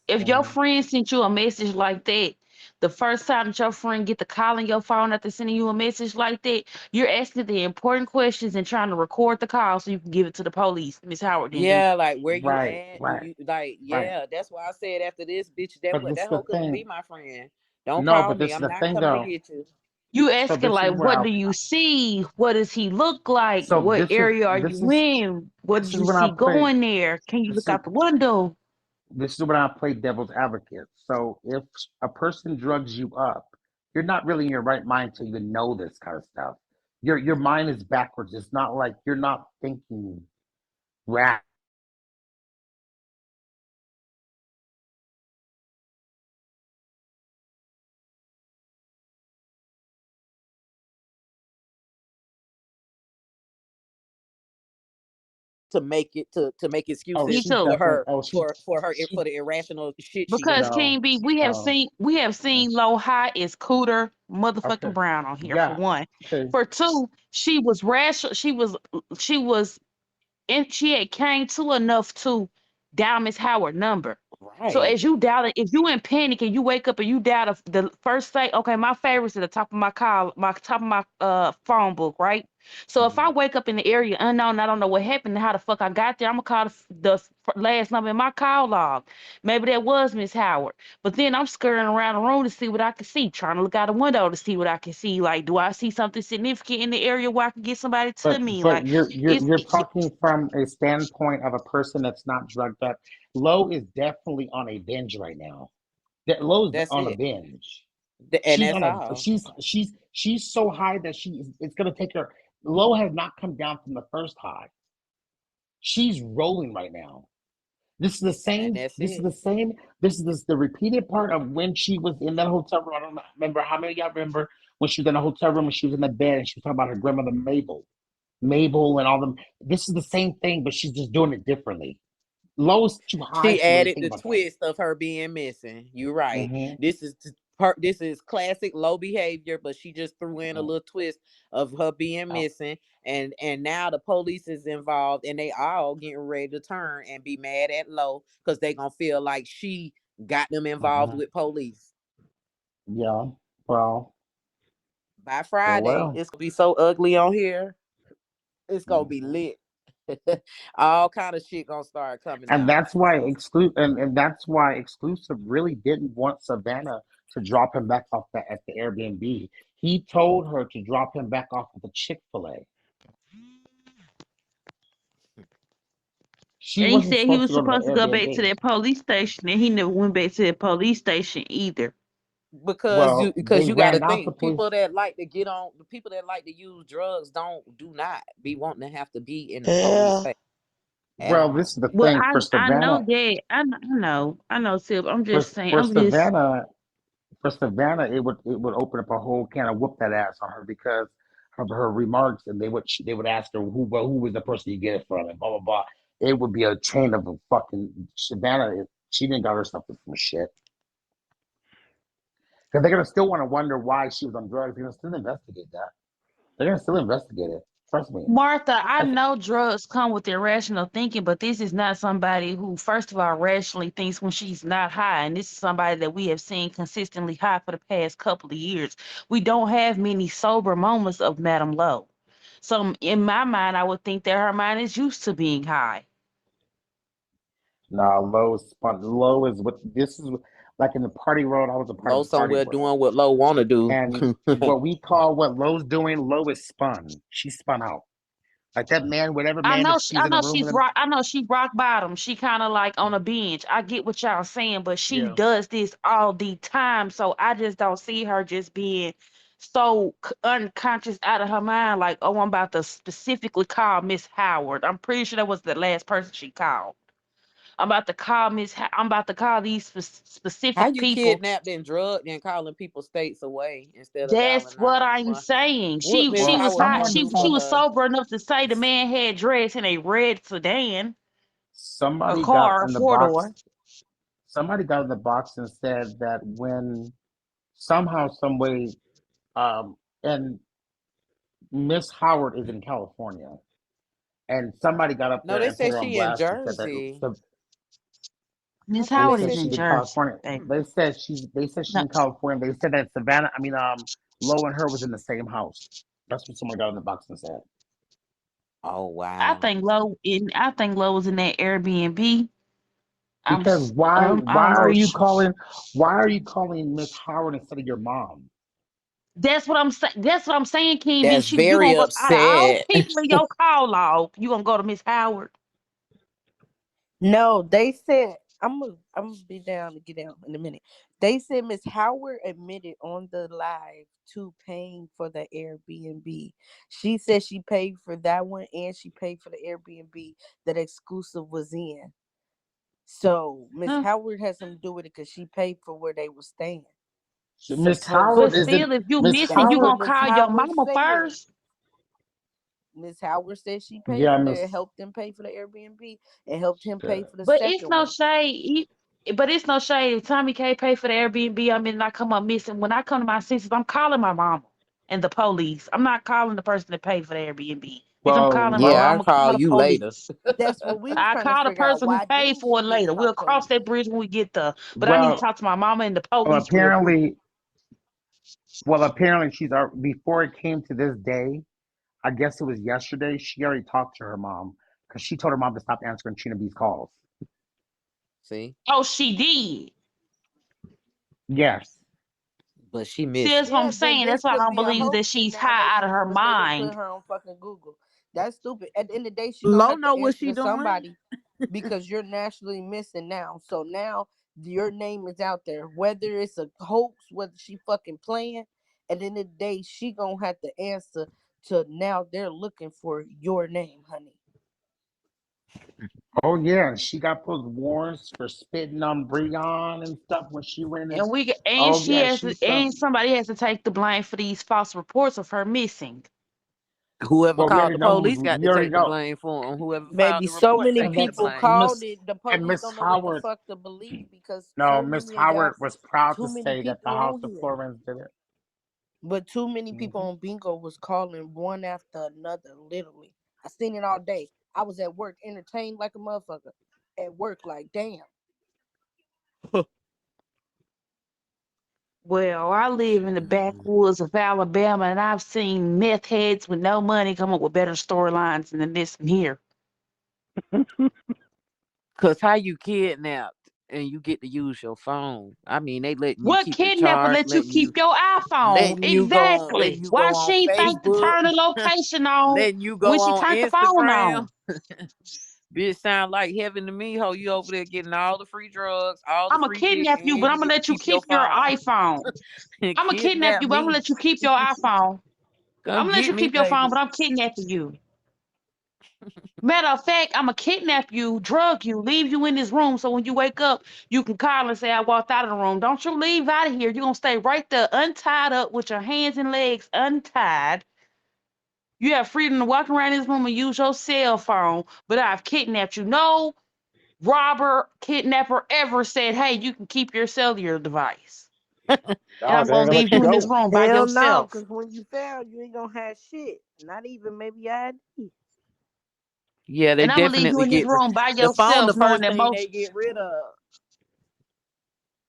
I: if your
A: Mhm.
I: friend sent you a message like that, the first time that your friend get the call on your phone after sending you a message like that, you're asking the important questions and trying to record the call so you can give it to the police. Miss Howard didn't do.
B: Yeah, like where you
A: Right,
B: at? Do
A: right,
B: you like?
A: right.
B: Yeah, that's why I said after this, bitch, that
A: But
B: what
A: this is
B: that
A: the
B: hoe couldn't be
A: thing.
B: my friend. Don't
A: No,
B: call
A: but
B: me.
A: this is
B: I'm
A: the
B: not
A: thing,
B: coming to
A: though.
B: get you.
I: You
A: So
I: asking
A: this is
I: like,
A: where
I: what
A: I.
I: do you see? What does he look like?
A: So
I: What
A: this is
I: area are
A: this
I: you
A: is
I: in? What
A: this
I: did
A: is
I: you
A: when I
I: see
A: play.
I: going there? Can you
A: This
I: look
A: is
I: out the window?
A: this is when I play devil's advocate. So if a person drugs you up, you're not really in your right mind to even know this kind of stuff. Your mind is backwards. It's not like you're not thinking rationally. You're thinking
B: To make
A: oh,
I: Me
B: excuses
A: she's
I: too.
B: for
A: definitely.
B: her
A: Oh,
B: for
A: she.
B: the irrational shit she
I: Because
B: doing.
A: No,
I: King B,
A: no.
I: we have seen Low High is Cooter
A: Okay.
I: motherfucking Brown on here for
A: Yeah.
I: one.
A: Okay.
I: For two, she was rational. She was and she had came to enough to dial Miss Howard number. So
B: Right.
I: as you dial it, if you in panic and you wake up and you dial the first say, okay, my favorites at the top of my call, my top of my phone book, right? So if I
A: Mhm.
I: wake up in the area unknown, I don't know what happened and how the fuck I got there, I'm gonna call the last number in my call log. Maybe that was Miss Howard. But then I'm scurrying around the room to see what I can see, trying to look out the window to see what I can see. Like, do I see something significant in the area where I can get somebody to me?
A: But
I: Like,
A: you're talking from a standpoint of a person that's not drugged up. Low is definitely on a binge right now. Lowe's
B: That's
A: on a
B: it.
A: binge.
B: And
A: She's
B: that's
A: on a
B: all.
A: she's so high that it's gonna take her. Low has not come down from the first high. She's rolling right now. This is the
B: And
A: same.
B: that's
A: This is
B: it.
A: the same. This the repeated part of when she was in that hotel room. I don't remember how many of y'all remember when she was in the hotel room and she was in the bed and she was talking about her grandmother Mabel and all them. This is the same thing, but she's just doing it differently. Lowe's too high
B: She
A: to really
B: added
A: think
B: the
A: about that.
B: twist of her being missing. You're right.
A: Mm-hmm.
B: This is classic low behavior, but she just threw in a
A: Mm-hmm.
B: little twist of her being
A: Oh,
B: missing, and now the police is involved, and they all getting ready to turn and be mad at Low because they gonna feel like she got them involved
A: mm-hmm.
B: with police.
A: Yeah. Well.
B: By
A: Well.
B: Friday,
A: Well.
B: it's gonna be so ugly on here. It's gonna be
A: Mm-hmm.
B: lit. All kind of shit gonna start coming
A: And
B: out.
A: that's why
B: So
A: and that's why exclusive really didn't want Savannah to drop him back off at the Airbnb. He told her to drop him back off at the Chick-fil-A. She
I: And he
A: wasn't
I: said he
A: supposed to
I: was
A: go to the
I: supposed to go back to
A: Airbnb.
I: that police station, and he never went back to that police station either.
A: Well,
B: because
A: they
B: you got to
A: ran out the
B: think
A: police.
B: people that like to get on the people that like to use drugs do not be wanting to have to be in the police
D: Yeah.
B: face at
A: Well, this
B: all.
A: is the
I: Well,
A: thing
I: I know that I know, Sib. I'm
A: for
I: just saying.
A: for
I: I'm just
A: Savannah for Savannah, it would open up a whole can of whoop that ass on her because of her remarks, and they would ask her who was the person you get it from, and blah blah blah. It would be a chain of a fucking Savannah. If she didn't got herself from shit, because they're gonna still want to wonder why she was on drugs. They're gonna still investigate that. They're gonna still investigate it. Trust me.
I: Martha. I
A: That's
I: know drugs come with irrational thinking, but this is not somebody who, first of all, rationally thinks when she's not high, and this is somebody that we have seen consistently high for the past couple of years. We don't have many sober moments of Madam Low. So in my mind, I would think that her mind is used to being high.
A: nah. Low is what this is like in the party world. I was a part of
B: Low
A: the party
B: somewhere
A: world.
B: doing what Low want to do.
A: And what Lowe's doing, Lowe is spun. She spun out. Like that man, whatever man that she's in the room with him.
I: I know she rock bottom. She kind of like on a bench. I get what y'all saying, but she
A: Yeah.
I: does this all the time. So I just don't see her just being so unconscious out of her mind, like, oh, I'm about to specifically call Miss Howard. I'm pretty sure that was the last person she called. I'm about to call I'm about to call these
B: How
I: specific
B: you
I: people.
B: kidnapped and drugged and calling people states away instead of
I: That's
B: dialing
I: what I'm
B: 911?
I: saying.
B: What Miss
I: She
A: Well,
I: was
B: Howard
I: hot.
B: gonna
A: someone
B: do
I: She
B: for
A: had
I: was
B: her?
I: sober enough to say the man had dressed in a red sedan, a
A: somebody got
I: car, a
A: in the
I: four door.
A: box. Somebody got in the box and said that when somehow, some way, and Miss Howard is in California, and somebody got up
B: No,
A: there
B: they
A: and put
B: said
A: her on
B: she in
A: blast and said that
B: Jersey. I
I: Miss
B: thought
A: they
B: they
I: Howard
A: said
I: is
B: said
I: in
A: she's
B: she.
A: in
I: Jersey,
A: California.
I: baby.
A: They said she's
I: No,
A: in California. They said that Savannah, Lowe and her was in the same house. That's what someone got in the box and said.
B: Oh wow.
I: I think Lo was in that Airbnb.
A: Because
I: I'm pretty sure.
A: why are you calling Miss Howard instead of your mom?
I: That's what I'm saying. That's what I'm saying, King. Then
B: That's
I: you
B: very
I: gonna go out of all
B: upset.
I: people in your call log, you gonna go to Miss Howard.
K: No, they said I'm gonna be down to get down in a minute. They said Miss Howard admitted on the live to paying for the Airbnb. She said she paid for that one and she paid for the Airbnb that exclusive was in. So Miss
I: Huh?
K: Howard has something to do with it because she paid for where they were staying.
A: Miss Howard
I: But
K: Supposedly.
A: isn't
I: still, if you
A: Miss
I: missing,
K: That's
I: you
K: what
A: Howard.
I: gonna
K: Miss
I: call your
K: Howard
I: mama
K: said.
I: first.
K: Miss Howard said she paid
A: Yeah,
K: for that,
A: Miss.
K: helped them pay for the Airbnb, and helped him pay
A: Shit.
K: for the
I: But it's
K: second
I: no
K: one.
I: shade. But it's no shade. If Tommy can't pay for the Airbnb, I mean, I come up missing. When I come to my senses, I'm calling my mama and the police. I'm not calling the person that paid for the Airbnb. Bitch, I'm calling my
A: Well,
B: Yeah,
I: mama.
B: I'll
I: I'm gonna
B: call
I: call the
B: you later.
I: police.
K: That's what we was
I: I
K: trying to
I: call the
K: figure out.
I: person who
K: Why
I: paid
K: didn't
I: for
K: she
I: it
K: just
I: later.
K: call
I: We'll
K: the
I: cross
K: police?
I: that bridge when we get there. But I need to
A: well,
I: talk to my mama and the
A: well,
I: police real quick.
A: apparently, before it came to this day. I guess it was yesterday. She already talked to her mom because she told her mom to stop answering Trina B's calls.
B: See,
I: Oh, she did.
A: Yes.
B: but she
I: See,
B: missing.
I: that's what I'm
K: Yeah, then
I: saying. That's
K: this
I: why I
K: could
I: don't
K: be a
I: believe that
K: hoax, and
I: she's
K: now they
I: high out of
K: just
I: her
K: because they didn't put
I: mind.
K: her on fucking Google. That's stupid. At the end of the day, she gonna
B: Lo
K: have
B: know
K: to
B: what
K: answer
B: she
K: to
B: doing.
K: somebody because you're nationally missing now. So now your name is out there, whether it's a hoax, whether she fucking playing. At the end of the day, she gonna have to answer to now. They're looking for your name, honey.
A: Oh yeah, she got those warrants for spitting on Breon and stuff when she went in.
I: And
A: Oh
I: she
A: yeah,
I: has to,
A: she's
I: and
A: some.
I: somebody has to take the blame for these false reports of her missing.
B: Whoever
A: Well, we
B: called
A: already
B: the
A: know
B: police
A: who's.
B: got
A: We
B: to
A: already
B: take the
A: know,
B: blame for them. Whoever filed
K: Baby,
B: the
K: so
B: report
K: many
B: take
A: and
B: that
K: people
A: that's
B: blame.
K: called
A: Miss
K: it. The
A: and
K: police
A: Miss
K: don't know what the
A: Howard.
K: fuck to believe because
A: No,
K: so
A: Miss
K: many got
A: Howard was proud
K: too
A: to
K: many
A: say that the
K: people
A: House
K: on
A: of
K: here.
A: Florence did it.
K: But too many people
A: Hmm.
K: on bingo was calling one after another, literally. I seen it all day. I was at work, entertained like a motherfucker. At work, like, damn.
I: Well, I live in the backwoods of Alabama, and I've seen meth heads with no money come up with better storylines than this one here.
B: Cause how you kidnapped and you get to use your phone? I mean, they letting you
I: What
B: keep it
I: kidnapper
B: charged,
I: let you keep your iPhone?
B: letting
I: Exactly.
B: you
I: Why
B: go
I: she
B: on
I: ain't think to
B: Facebook,
I: turn the location on
B: letting you
I: when
B: go
I: she
B: on
I: turned the phone
B: Instagram.
I: on?
B: Bitch, sound like heaven to me. Ho, you over there getting all the free drugs, all the
I: I'm gonna
B: free dick,
I: kidnap you, but
B: and
I: I'm
B: you
I: gonna
B: get to
I: let you
B: keep your
I: keep your
B: phone.
I: iPhone. I'm gonna kidnap
B: Kidnap
I: you, but I'm gonna
B: me.
I: let you keep your iPhone. I'm
B: Come
I: gonna let
B: get
I: you
B: me,
I: keep your phone,
B: baby.
I: but I'm kidnapping you. Matter of fact, I'm gonna kidnap you, drug you, leave you in this room so when you wake up, you can call and say, I walked out of the room. Don't you leave out of here. You're gonna stay right there, untied up with your hands and legs untied. You have freedom to walk around this room and use your cell phone, but I've kidnapped you. No robber, kidnapper ever said, hey, you can keep your cellular device. And
J: No,
I: I'm
J: they ain't
I: gonna
J: gonna let
I: leave
J: you
I: you in this
J: go.
I: room by
K: Hell no,
I: yourself.
K: because when you fail, you ain't gonna have shit. Not even maybe ID.
B: Yeah, they
I: And I'm gonna leave you
B: definitely
I: in this
B: get
I: room by
B: the phone.
I: yourself,
B: The
I: knowing
B: first
I: that
B: thing
I: most
B: they get rid of.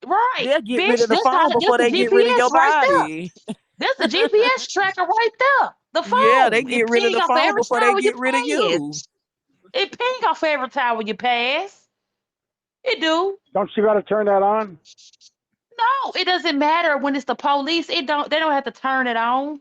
I: right,
B: They'll get rid
I: bitch.
B: of the phone
I: That's
B: before
I: the
B: they get rid of
I: GPS
B: your
I: right there.
B: body.
I: That's the GPS tracker right there. The
B: Yeah, they
I: phone.
B: get
I: It
B: rid of
I: ping
B: the
I: off of
B: phone
I: every
B: before they
I: tower you
B: get rid of you.
I: pass. It ping off every tower you pass. It do.
J: Don't you got to turn that on?
I: No, it doesn't matter when it's the police. It don't. They don't have to turn it on.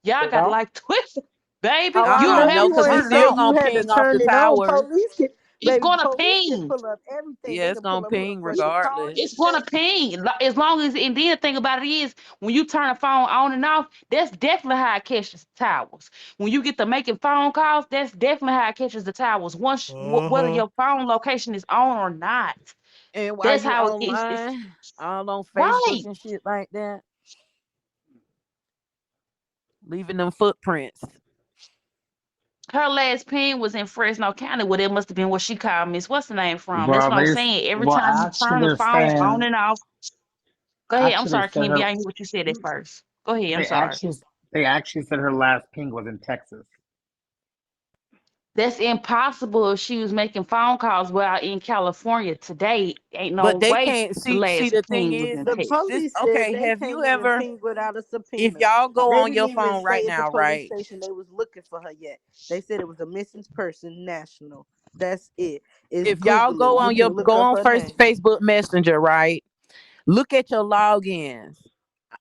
I: Y'all
J: They
I: got
J: don't.
I: like twisted, baby.
K: I was
I: You don't
K: just
I: have
B: No,
I: to
B: because
K: wondering
B: it's
I: turn it
K: if
B: still
I: on.
K: you
B: gonna
K: had to
B: ping off the
K: turn it on.
B: towers.
K: Police can.
I: It's
K: Baby,
I: gonna
K: police can
I: ping.
K: pull up everything.
B: Yeah,
K: They
B: it's
K: can pull
B: gonna
K: up
B: ping
K: motherfucking cars
B: regardless.
K: and
I: It's gonna
K: stuff.
I: ping. As long as, and then the thing about it is, when you turn the phone on and off, that's definitely how it catches the towers. When you get to making phone calls, that's definitely how it catches the towers. Once, whether
K: Uh-huh.
I: your phone location is on or not,
B: And while
I: that's
B: you
I: how it's
B: online, all on Facebook
I: right.
B: and shit like that, leaving them footprints.
I: Her last pin was in Fresno County. Well, that must have been where she called Miss What's the name from. That's
A: Well,
I: what I'm saying. Every time you
A: actually,
I: turn the
A: they're
I: phone on
A: saying,
I: and off. Go ahead. I'm
A: actually, they
I: sorry,
A: said
I: Kimby.
A: her,
I: I didn't hear what you said at first. Go ahead. I'm
A: they
I: sorry.
A: actually, they actually said her last ping was in Texas.
I: That's impossible if she was making phone calls while in California today. Ain't no
B: But they
I: way
B: can't
I: the
B: see
I: last
B: the thing
I: ping was
B: is
I: in
K: The
I: Texas.
K: police said
B: okay,
K: they
B: have
K: can't
B: you
K: even
B: ever
K: ping without a
B: if
K: subpoena.
B: y'all go
K: They
B: on
K: didn't
B: your
K: even
B: phone right
K: say at the
B: now,
K: police
B: right?
K: station they was looking for her yet. They said it was a missing person national. That's it. It's
B: If y'all
K: Google it.
B: go
K: You
B: on your
K: can look
B: go
K: up
B: on
K: her
B: first
K: name.
B: Facebook Messenger, right? Look at your logins.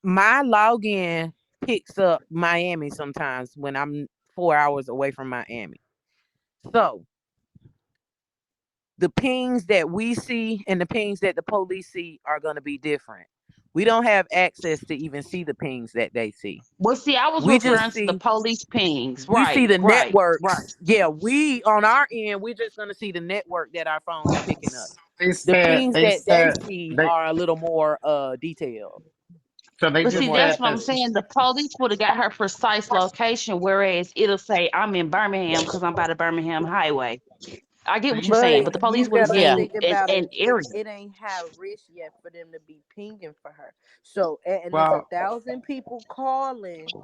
B: My login picks up Miami sometimes when I'm 4 hours away from Miami. So the pings that we see and the pings that the police see are going to be different. We don't have access to even see the pings that they see.
I: Well, see, I was
B: We just
I: referring to the
B: see
I: police pings.
B: we see
I: Right,
B: the
I: right, right.
B: networks. Yeah, we on our end, we're just going to see the network that our phone is picking up.
A: They
B: The
A: said,
B: pings
A: they
B: that they
A: said,
B: see
A: they,
B: are a little more detailed,
A: so they
I: But
B: little
A: just
I: see,
B: more
I: that's
A: said
I: what I'm
A: that,
B: accurate.
I: saying. The police would have got her precise location, whereas it'll say I'm in Birmingham because I'm by the Birmingham Highway. I get what
A: they
I: you're saying,
K: But
I: but the
A: said,
I: police
K: you
I: would have
K: gotta
B: Yeah.
I: gave
K: think
I: an,
K: about
I: an
K: it.
I: area.
K: It ain't high risk yet for them to be pinging for her. So and there's a
A: well,
K: thousand people calling.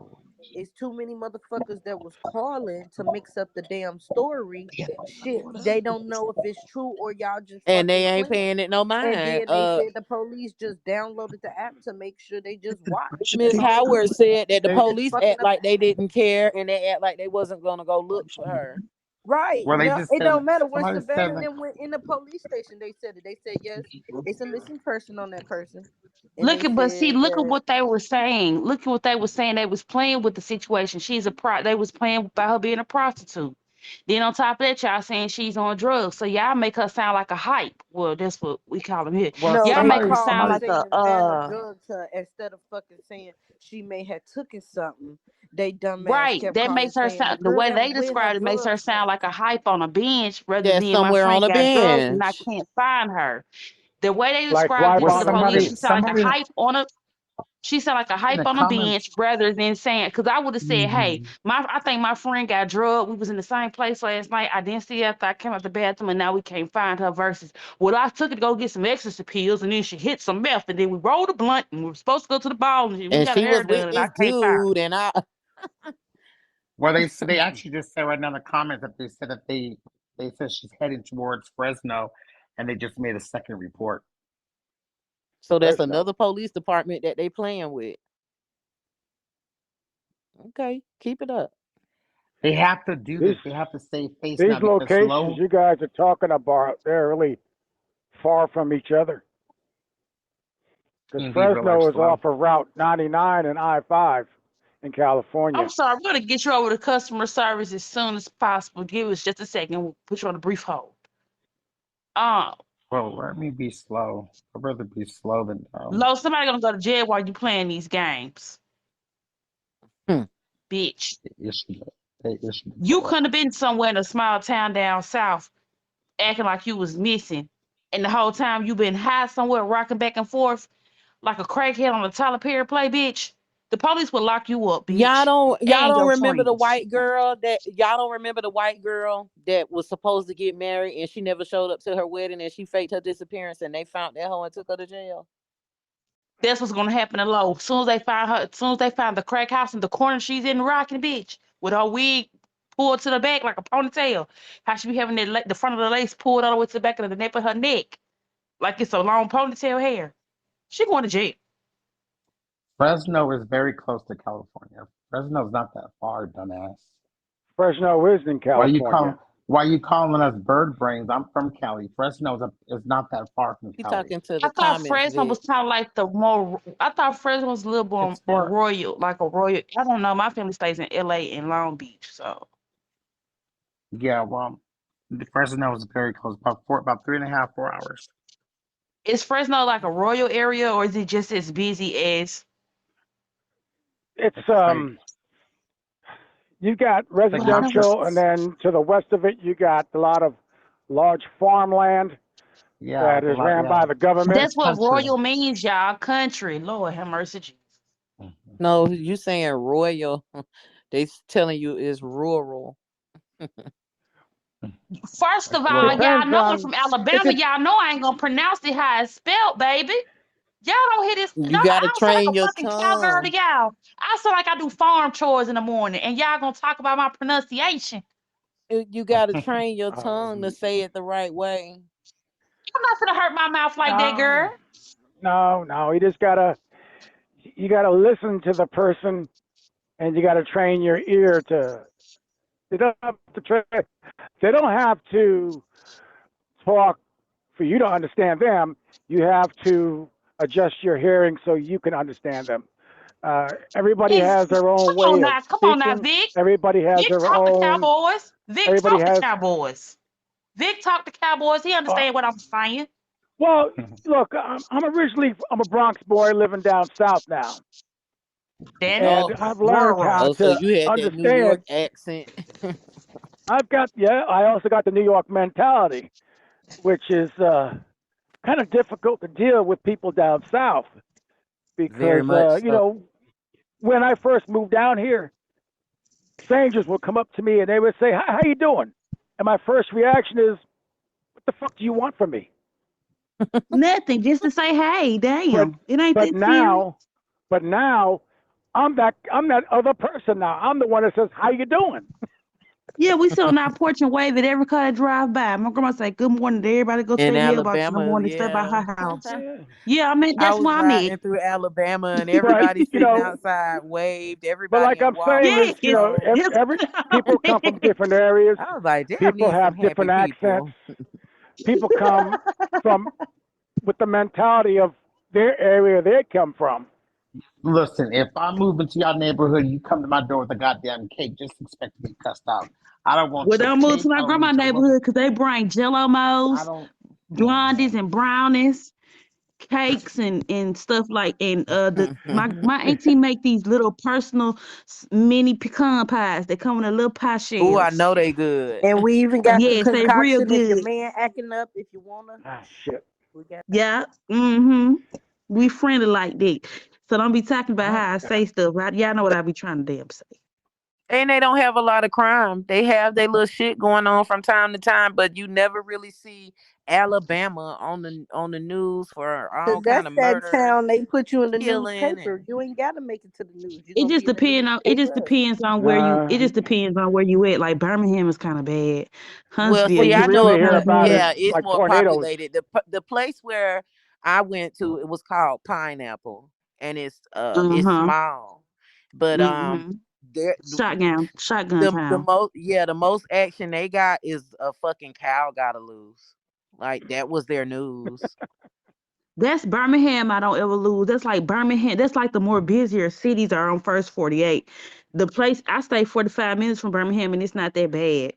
K: It's too many motherfuckers that was calling to mix up the damn story. Shit, they don't know if it's true or y'all just
B: And they
K: fucking
B: ain't
K: playing.
B: paying it no
K: And
B: mind.
K: then they said the police just downloaded the app to make sure they just watch.
B: Miss
K: That's all they
B: Howard
K: doing.
B: said that the
K: They
A: they,
K: just
B: police
K: fucking
B: act
K: up
B: like
K: the
B: they
K: app.
B: didn't care and they act like they wasn't gonna go look for her.
K: Right.
A: well, they
K: No,
A: just
K: it
A: said,
K: don't matter. When
A: somebody
K: Savannah
A: said,
K: and
A: like,
K: them went in the police station, they said it. They said yes, it's a missing person on that person. And they
I: But see,
K: said
I: look at
K: that
I: what they were saying. Look at what they were saying. They was playing with the situation. They was playing about her being a prostitute. Then on top of that, y'all saying she's on drugs. So y'all make her sound like a hype. Well, that's what we call them here.
A: well,
K: no,
I: Y'all
K: they
I: make her
K: called
I: sound
K: and
A: somebody,
I: like a
K: saying Vanna drugged her instead of fucking saying she may have taken something. They dumbass
I: right.
K: kept
I: That
K: calling
I: makes her
K: saying the
I: sound the
K: girl
I: way
K: that was
I: they
K: with her
I: described it makes her
K: drugged
I: sound like
K: something.
I: a hype on a bench rather
B: That's
I: than my
B: somewhere on
I: friend
B: a
I: got drugged and I
B: bench.
I: can't find her. The way they
J: Like
I: described
J: life
I: it
A: well,
I: to
J: on
I: the
J: a
I: police,
A: somebody,
I: she
J: beach.
I: sounded like a
A: somebody
I: hype on a she sounded like a
A: in
I: hype
A: the
I: on a bench
A: comments,
I: rather than saying, because I would have said, hey, I think my friend got drugged. We was in the same place last night. I didn't see her after I came out the bathroom and now we can't find her versus, well, I took her to go get some ecstasy pills and then she hit some meth and then we rolled a blunt and we were supposed to go to the ball and we
B: And
I: got her
B: she
I: hair
B: was with
I: done and I
B: this
I: can't find her.
B: dude and I
A: well, they actually just said right now in the comments that they said that they said she's heading towards Fresno, and they just made a second report.
B: so that's
J: Fresno.
B: another police department that they playing with. Okay, keep it up.
A: They have to do
J: These
A: this. They have to save face
J: these
A: now because
J: locations
A: slow
J: you guys are talking about, they're really far from each other. Because
A: can be real life
J: Fresno is
A: slow.
J: off of Route 99 and I-5 in
I: I'm
J: California.
I: sorry, we're going to get you over to customer service as soon as possible. Give us just a second. We'll put you on a brief hold. Um,
A: Well, let me be slow. I'd rather be slow than dumb.
I: Lo, somebody gonna go to jail while you playing these games,
B: Hmm.
I: bitch.
A: They issued the
I: You
A: report.
I: couldn't have been somewhere in a small town down south acting like you was missing. And the whole time you been high somewhere rocking back and forth like a crackhead on a Tyler Perry play, bitch. The police will lock you up, bitch.
B: Y'all
I: And
B: don't
I: your
B: remember the
I: friends.
B: white girl that y'all don't remember the white girl that was supposed to get married and she never showed up to her wedding and she faked her disappearance and they found that hoe and took her to jail.
I: That's what's gonna happen to Lo. As soon as they find her, as soon as they find the crack house in the corner she's in rocking, bitch, with her wig pulled to the back like a ponytail. How she be having the front of the lace pulled all the way to the back of the nape of her neck. Like it's a long ponytail hair. She going to jail.
A: Fresno is very close to California. Fresno's not that far, dumbass.
J: Fresno is in
A: Why you
J: California.
A: call why you calling us bird brains? I'm from Cali. Is not that far from
B: He
A: Cali.
B: talking to
I: I
B: the
I: thought
B: comments,
I: Fresno
B: Vic.
I: was kind of like the more. I thought Fresno was a little more
A: It's for
I: royal, like a royal. I don't know. My family stays in L.A. and Long Beach, so
A: yeah, well, The Fresno was very close, about 3.5, 4 hours.
I: Is Fresno like a royal area, or is it just as busy as?
J: It's
A: Like,
J: you got
A: it's like
I: Well, I never.
J: residential, and then to the west of it, you got a lot of large farmland
A: yeah,
J: that
A: it's a
J: is
A: lot.
J: ran
A: Yeah,
J: by the government.
A: it's
I: That's what
A: country.
I: royal means, y'all. Country. Lord have mercy, Jesus.
A: Mhm.
B: No, you saying royal. They telling you it's rural.
I: First
A: Like
I: of all,
A: royal.
I: y'all
J: Depends
I: know I'm
J: on
I: from
J: it.
I: Alabama. Y'all know I ain't gonna pronounce it how it's spelled, baby. Y'all don't hear this. No,
B: You
I: I
B: gotta
I: don't sound
B: train
I: like a
B: your
I: fucking cowgirl to
B: tongue.
I: y'all. I sound like I do farm chores in the morning, and y'all gonna talk about my pronunciation.
B: You gotta train your tongue to
J: Um,
B: say it the right way.
I: I'm not gonna hurt my mouth like that,
J: no,
I: girl.
J: no. You gotta listen to the person, and you gotta train your ear to. They don't have to train. They don't have to talk for you to understand them. You have to adjust your hearing so you can understand them. Everybody has their own way of
I: Come on now,
J: speaking.
I: Vic.
J: Everybody has
I: Vic
J: their
I: talk to
J: own.
I: cowboys. Vic
J: Everybody
I: talk to
J: has.
I: cowboys. Vic talk to cowboys. He
J: Uh,
I: understand what I'm saying.
J: well, look, I'm a Bronx boy living down south now,
I: Damn it,
J: and
B: Oh,
J: I've learned
I: rural.
J: how
B: oh, so
J: to
B: you had that New York
J: understand.
B: accent.
J: I also got the New York mentality, which is kind of difficult to deal with people down south
B: Very
J: because
B: much so.
J: when I first moved down here, strangers would come up to me and they would say, "Hi, how you doing?" And my first reaction is, "What the fuck do you want from me?"
I: Nothing, just to say, hey,
J: But
I: damn, it ain't
J: but
I: that serious.
J: now I'm that other person now. I'm the one that says, "How you doing?"
I: Yeah, we sit on our porch and wave at every car that drive by. My grandma say, good morning to everybody. Go
B: In
I: tell Mel about good
B: Alabama,
I: morning, step by
B: yeah.
I: her house.
J: Yeah.
I: Yeah, I mean,
B: I
I: that's
B: was
I: where I'm at.
B: riding through Alabama and
J: But
B: everybody sitting outside waved,
J: but
B: everybody
J: like
B: in
J: I'm saying
B: Walmart
J: is,
I: Yes,
B: stores.
I: that's
J: every
I: what I'm
J: people come from
I: at.
J: different areas.
B: I was like, damn,
J: People
B: need some
J: have
B: happy
J: different accents.
B: people.
J: People come from with the mentality of their area they come from.
A: Listen, if I move into your neighborhood, you come to my door with a goddamn cake, just expect to get cussed out. I don't want
I: Well,
A: your
I: don't move to
A: cake.
I: my
A: I don't
I: grandma
A: need your rubber.
I: neighborhood because they bring jello
A: I
I: moles,
A: don't.
I: blondies,
A: Mm-mm.
I: and brownies, cakes, and stuff like. And the my auntie make these little personal mini pecan pies. They come in a little pie
B: Ooh, I
I: shells.
B: know they good.
K: And we even got the
I: Yes, they real
K: concoction if your
I: good.
K: man acting up, if you wanna.
J: Ah, shit.
K: We got that.
I: Yeah. Mm-hmm. We friendly like that. So don't be talking about
J: I,
I: how I say stuff. Y'all know what I be trying to damn say.
B: And they don't have a lot of crime. They have their little shit going on from time to time, but you never really see Alabama on the news for
K: Cause
B: all kind
K: that's
B: of
K: that
B: murders,
K: town they put you in the
B: killing,
K: newspaper.
B: and
K: You ain't gotta make it to the news. You're
I: It
K: gonna
I: just
K: be in the
I: depends on. It just
K: newspaper.
I: depends on where you. It
J: nah,
I: just depends on where you at. Like Birmingham is kind of bad.
B: well,
J: what
I: Huntsville,
B: see,
J: you
B: I
I: you
B: know
J: really
B: it
J: hear
I: kind of
B: more.
J: about is
I: bad.
B: Yeah, it's
J: like
B: more
J: tornadoes.
B: populated. The place where I went to, it was called Pineapple, and
I: Uh
B: it's
I: huh.
B: small, but
I: Mm-hmm.
B: there
I: Shotgun
B: the
I: town.
B: most, yeah, the most action they got is a fucking cow gotta lose. Like that was their news.
I: That's Birmingham. I don't ever lose. That's like Birmingham. That's like the more busier cities are on First 48. The place I stay 45 minutes from Birmingham, and it's not that bad.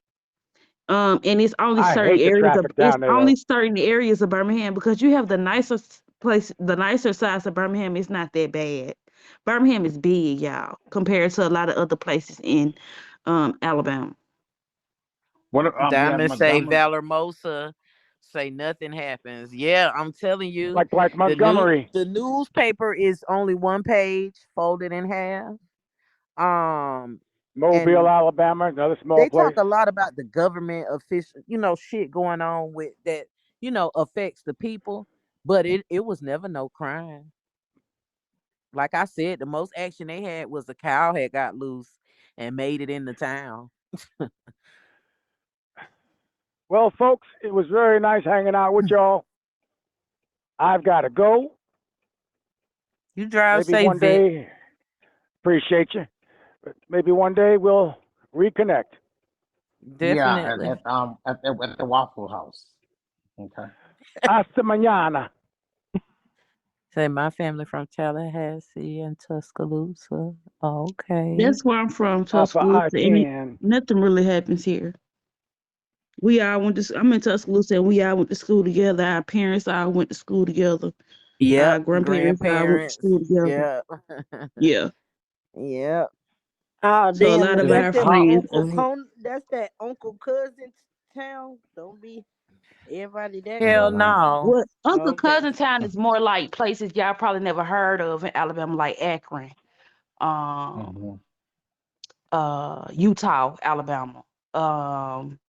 I: And it's only
J: I
I: certain
J: hate the
I: areas of
J: traffic
I: it's
J: down there
I: only
J: though.
I: certain areas of Birmingham because you have the nicer place, the nicer sides of Birmingham. It's not that bad. Birmingham is big, y'all, compared to a lot of other places in Alabama.
A: What? Yeah,
B: Diamond say
A: Montgomery.
B: Valermosa say nothing happens. Yeah, I'm telling you,
J: Like Montgomery,
B: the newspaper is only one page folded in half. Um,
J: Mobile,
B: and
J: Alabama, another small
B: they talk
J: place.
B: a lot about the government official, shit going on with that, affects the people, but it was never no crime. Like I said, the most action they had was a cow had got loose and made it into town.
J: Well, folks, it was very nice hanging out with y'all. I've got to go.
B: You drive
J: Maybe
B: safe,
J: one
B: Vic.
J: day, appreciate you. But maybe one day we'll reconnect.
A: Yeah,
B: Definitely.
A: at the Waffle House. Okay.
J: Hasta mañana.
B: Say my family from Tallahassee and Tuscaloosa. Okay.
I: That's where I'm from,
J: Alpha
I: Tuscaloosa, and
J: I-10.
I: nothing really happens here. We all went to. I'm in Tuscaloosa, and we all went to school together. Our parents all went to school together. Our
B: Yep,
I: grandparents all went to
B: grandparents.
I: school together.
B: Yeah.
I: Yeah.
B: Yep.
K: Oh
I: So a
K: damn!
I: lot
K: Now
I: of
A: Is
K: that's
I: our
K: that
A: how
I: friends.
K: Uncle Con. That's that Uncle Cousin town. Don't be everybody that
B: Hell
K: close.
B: no.
I: What Uncle
K: Okay.
I: Cousin Town is more like places y'all probably never heard of in Alabama, like Akron, um,
A: Mhm.
I: Utah, Alabama, um,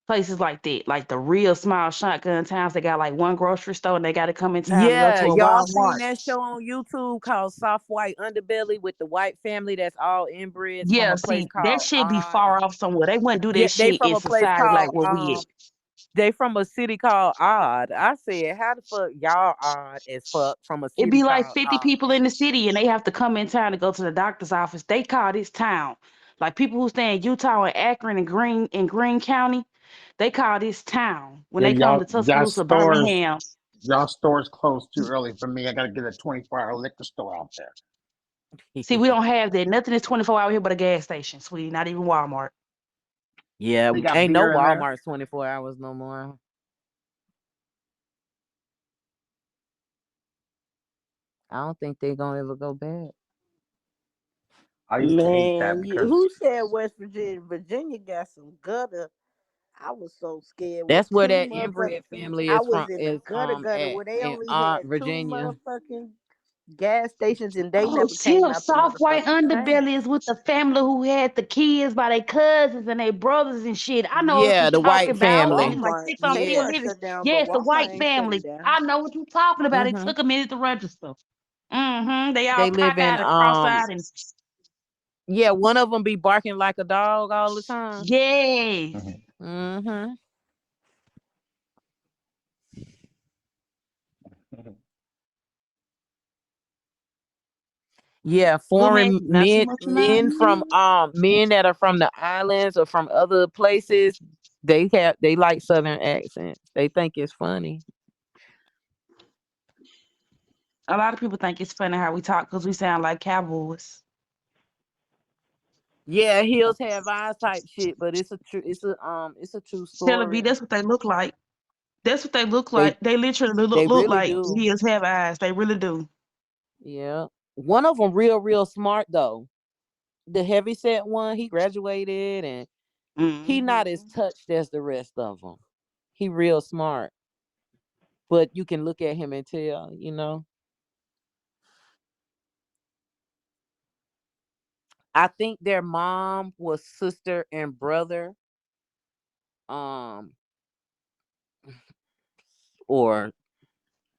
I: places like that, like the real small shotgun towns. They got like one grocery store, and they got to come in town to go
B: Yeah,
I: to a
B: y'all seen
I: Walmart.
B: that show on YouTube called Soft White Underbelly with the white family that's all inbreds from
I: Yeah,
B: a place
I: see, that
B: called
I: shit be
B: Odd.
I: far off somewhere. They wouldn't do
B: Yeah,
I: that
B: they
I: shit
B: from
I: in
B: a place
I: society
B: called
I: like where we at.
B: they from a city called Odd. I said, how the fuck y'all odd as fuck from a
I: It'd
B: city
I: be like
B: called
I: 50
B: Odd?
I: people in the city and they have to come in town to go to the doctor's office. They call this town. Like people who stay in Utah and Akron and Green County, they call this town. When
A: Yeah,
I: they come to
A: y'all
I: Tuscaloosa,
A: stores
I: Birmingham.
A: y'all stores closed too early for me. I gotta get a 24-hour liquor store out there.
I: See, we don't have that. Nothing is 24 hours here but a gas station, sweetie. Not even Walmart.
B: Yeah,
A: They got
B: ain't no
A: beer in there.
B: Walmart's 24 hours no more. I don't think they gonna ever go back.
A: I used to hate that
K: Man,
A: because
K: who said West Virginia? Virginia got some gutter. I was so scared with
B: That's where
K: two
B: that
K: motherfuckers.
B: inbred family
K: I
B: is
K: was
B: from
K: in the
B: is
K: gutter
B: at
K: where they
B: in
K: only
B: Aunt
K: had two
B: Virginia.
K: motherfucking gas stations and they
I: Oh,
K: never
I: see,
K: came
I: a
K: out the
I: soft white
K: motherfucking town.
I: underbelly is with the family who had the kids by their cousins and their brothers and shit. I know what you're
B: Yeah, the
I: talking
B: white
I: about. And it's
B: family.
I: like
K: Walmart,
I: six on
B: Yeah.
I: Hill
K: Kmart
I: Living.
K: shut down, but
I: Yes, the
K: Walmart
I: white
K: ain't shut it
I: family.
K: down.
I: I know what you're talking about. It
B: Hmm.
I: took a minute to register. They all
B: They live in
I: cockeyed and cross-eyed and
B: yeah, one of them be barking like a dog all the time.
I: yes.
A: Mhm.
B: Hmm. Yeah,
I: Blue man,
B: foreign
I: not too
B: men
I: much
B: men from men that are from the islands or from other places, they like southern accents. They think it's funny.
I: a lot of people think it's funny how we talk because we sound like cowboys.
B: Yeah, hills have eyes type shit, but it's a true
I: Tell me
B: story.
I: that's what they look like. That's what they look
B: They
I: like. They literally
B: they
I: look
B: really
I: like
B: do.
I: ears have eyes. They really do.
B: Yeah. One of them real smart though. The heavy set one, he graduated and he not as
I: Hmm
B: touched as the rest of them. He real smart, but you can look at him and tell, you know. I think their mom was sister and brother, um, or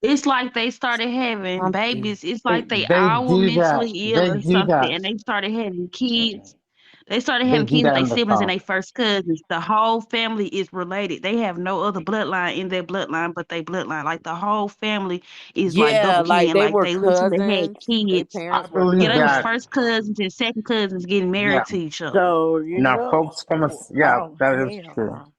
I: It's like they started having
B: something.
I: babies. It's
A: they
I: like they
A: they
I: all were
A: do that.
I: mentally ill
A: They
I: or
A: do
I: something,
A: that.
I: and they started having kids. They started
A: They
I: having
A: do
I: kids with
A: that
I: their
A: in the
I: siblings and
A: South.
I: their first cousins. The whole family is related. They have no other bloodline in their bloodline but their bloodline. Like the whole family is like
B: Yeah,
I: double
B: like
I: kin.
B: they
I: Like
B: were
I: they literally had
B: cousins. Their
I: kids.
A: I
B: parents were
A: believe
I: Yeah, they was
A: that.
B: cousins.
I: first cousins and second cousins getting
A: Yeah.
I: married to each other.
K: So you
A: Now,
K: know,
A: folks from yeah,
K: oh
A: that is
K: hell
A: true.
K: no.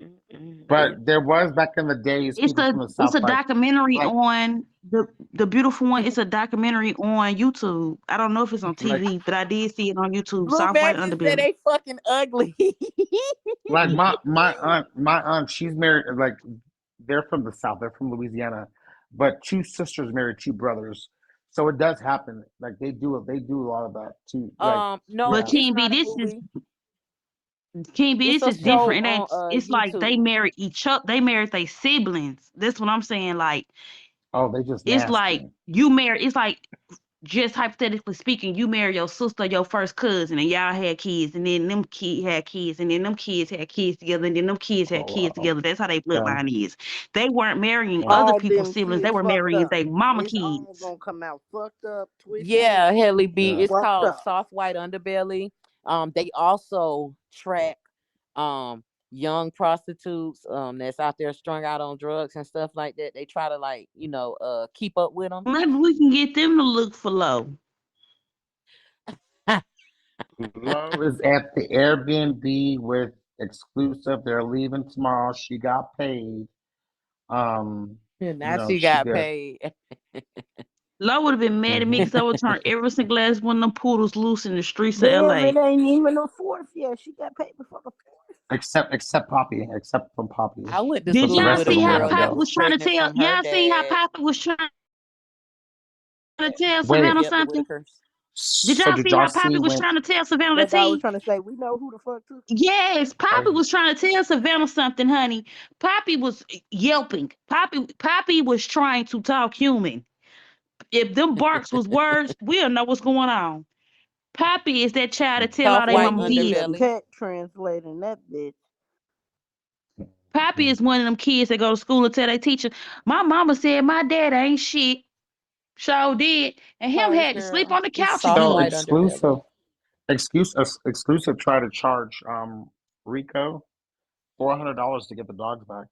K: Mm-mm.
A: But there was back in the days
I: It's
A: people
I: a
A: from the
I: it's
A: South
I: a documentary
A: like
I: on the beautiful one. It's a documentary on YouTube. I don't know if it's on
A: like
I: TV, but I did see it on YouTube.
B: Blue
I: Soft white
B: Magic said
I: underbelly.
B: they fucking ugly.
A: like my aunt she's married like they're from the South. They're from Louisiana, but two sisters married two brothers. So it does happen. Like they do a lot of that too. Like
B: No,
I: But
A: yeah.
B: it's
I: King B,
B: not a
I: this is
B: movie.
I: King B,
B: It's
I: this
B: a
I: is
B: show
I: different. It
B: on
I: ain't. It's like they
B: YouTube.
I: married each other. They married their siblings. That's what I'm saying. Like
A: Oh, they just
I: it's like
A: nasty.
I: you marry. It's like just hypothetically speaking, you marry your sister, your first cousin, and y'all had kids, and then them kids had kids, and then them kids had kids together, and then them kids had
A: Oh
I: kids
A: wow.
I: together. That's how their
A: Okay.
I: bloodline is. They weren't marrying
A: Yeah.
I: other
K: All
I: people's
K: them
I: siblings. They
K: kids
I: were
K: fucked
I: marrying
K: up.
I: their mama
K: It's all
I: kids.
K: gonna come out fucked up, twisted,
B: Yeah, Helly B.
A: Yeah.
B: It's
K: fucked
B: called
K: up.
B: Soft White Underbelly. They also track young prostitutes that's out there strung out on drugs and stuff like that. They try to like, keep up with them.
I: Maybe we can get them to look for low.
A: Low is at the Airbnb with exclusive. They're leaving tomorrow. She got paid.
B: Now she
A: She
B: got
A: did.
B: paid.
I: Low would have been mad at me
A: Hmm.
I: because I would turn every single last one of them poodles loose in the streets of
K: Damn,
I: LA.
K: it ain't even a fourth yet. She got paid before the fourth.
A: except Poppy, except from Poppy.
B: I went to
A: But
I: Did
A: the
B: school
I: y'all
A: rest
B: with
A: of
B: a
I: see
A: them
I: how
A: let
B: girl
A: her
B: that
I: Poppy
A: go.
B: was
I: was trying to
B: pregnant
I: tell?
B: from her
I: Y'all see how
B: dad.
I: Poppy was trying to tell
A: Wait,
I: Savannah
B: Yep, the
I: something?
B: Whitakers.
I: Did
A: so
I: y'all
A: did
I: see
A: y'all
I: how
A: see
I: Poppy was
A: when?
I: trying to tell Savannah the
K: That dog was
I: tea?
K: trying to say, we know who the fuck too.
I: Yes,
A: Oh,
I: Poppy was trying to tell Savannah something, honey. Poppy was yelping. Poppy was trying to talk human. If them barks was words, we'll know what's going on. Poppy is that child that tell all
B: Soft
I: they
K: They
B: white
I: mama
K: needed a
I: business.
B: underbelly.
K: pet translator in that bitch.
I: Poppy is one of them kids that go to school and tell their teacher, my mama said my dad ain't shit. So did. And him
B: Hush,
I: had to sleep
B: girl.
I: on the
B: It's
I: couch
B: soft
A: so
I: again.
B: white underbelly.
A: exclusive tried to charge Rico $400 to get the dogs back.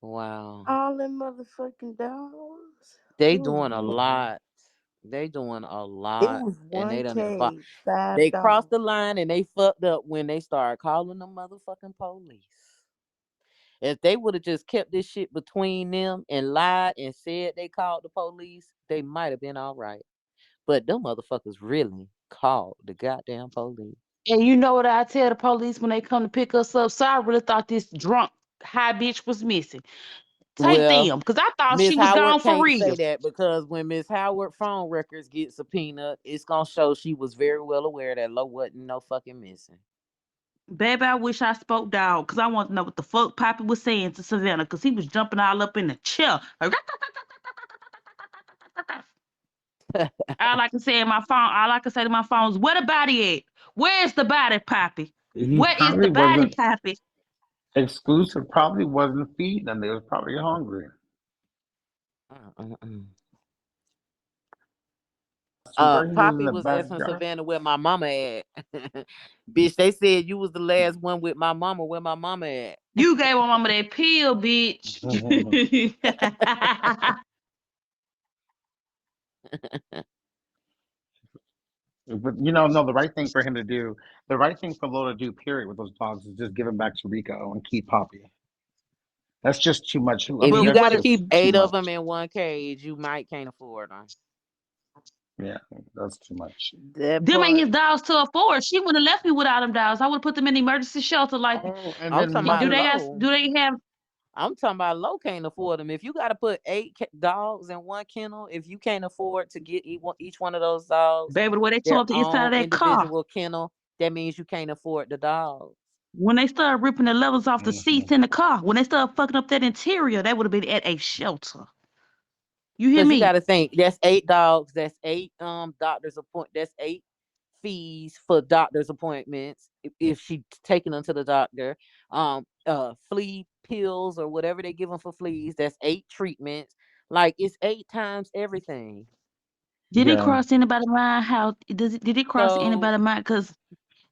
B: Wow.
K: All them motherfucking dogs.
B: They doing a
K: Ooh.
B: lot. They doing a
K: It
B: lot.
K: was
B: And
K: one cage,
B: they
K: five
B: crossed
K: dogs.
B: the line and they fucked up when they started calling the motherfucking police. If they would have just kept this shit between them and lied and said they called the police, they might have been all right. But them motherfuckers really called the goddamn police.
I: And you know what I tell the police when they come to pick us up? So I really thought this drunk high bitch was missing. Take
B: Well,
I: them, because I thought
B: Miss
I: she was
B: Howard
I: gone for
B: can't
I: real.
B: say that because when Miss Howard phone records get subpoenaed, it's gonna show she was very well aware that Low wasn't no fucking missing.
I: Baby, I wish I spoke dog, because I want to know what the fuck Poppy was saying to Savannah, because he was jumping all up in the chair. All I can say in my phone, all I can say to my phone is, where the body at? Where's the body, Poppy?
A: He
I: Where is the
A: probably
I: body,
A: wasn't
I: Poppy?
A: exclusive. Probably wasn't feeding them. They was probably hungry.
B: Uh-uh-uh.
A: Swear he was in
B: Poppy
A: the
B: was asking
A: backyard.
B: Savannah where my mama at. Bitch, they said you was the last one with my mama. Where my mama at?
I: You gave my mama that pill, bitch.
A: But no, the right thing for him to do, the right thing for Lo to do, period, with those dogs is just give him back to Rico and keep Poppy. That's just too much. I
B: If
A: mean,
I: But
B: you
A: that's
B: got to
I: what?
A: just
B: keep
A: too
B: 8 of them
A: much.
B: in one cage, you might can't afford them.
A: Yeah, that's too much.
K: That
I: Them ain't
K: part.
I: his dogs to afford. She wouldn't have left me without them dogs. I would have put them in the emergency shelter. Like,
A: Oh, and
B: I'm
A: then
B: talking
I: do
B: about
A: mother.
I: they got?
B: low.
I: Do they have?
B: I'm talking about low can't afford them. If you got to put 8 dogs in one kennel, if you can't afford to get each one of those dogs
I: Baby, the way they tore
B: their
I: up the inside
B: own
I: of that car.
B: individual kennel, that means you can't afford the dogs.
I: When they started ripping the levers off the
A: Hmm.
I: seats in the car, when they started fucking up that interior, that would have been at a shelter. You hear
B: Because you got
I: me?
B: to think that's 8 dogs, that's 8 doctor's appointment, that's 8 fees for doctor's appointments if she taking them to the doctor. Flea pills or whatever they give them for fleas, that's 8 treatments. Like it's 8 times everything.
I: Did it
A: Yeah.
I: cross anybody's mind? Did it cross
B: So
I: anybody's mind? Because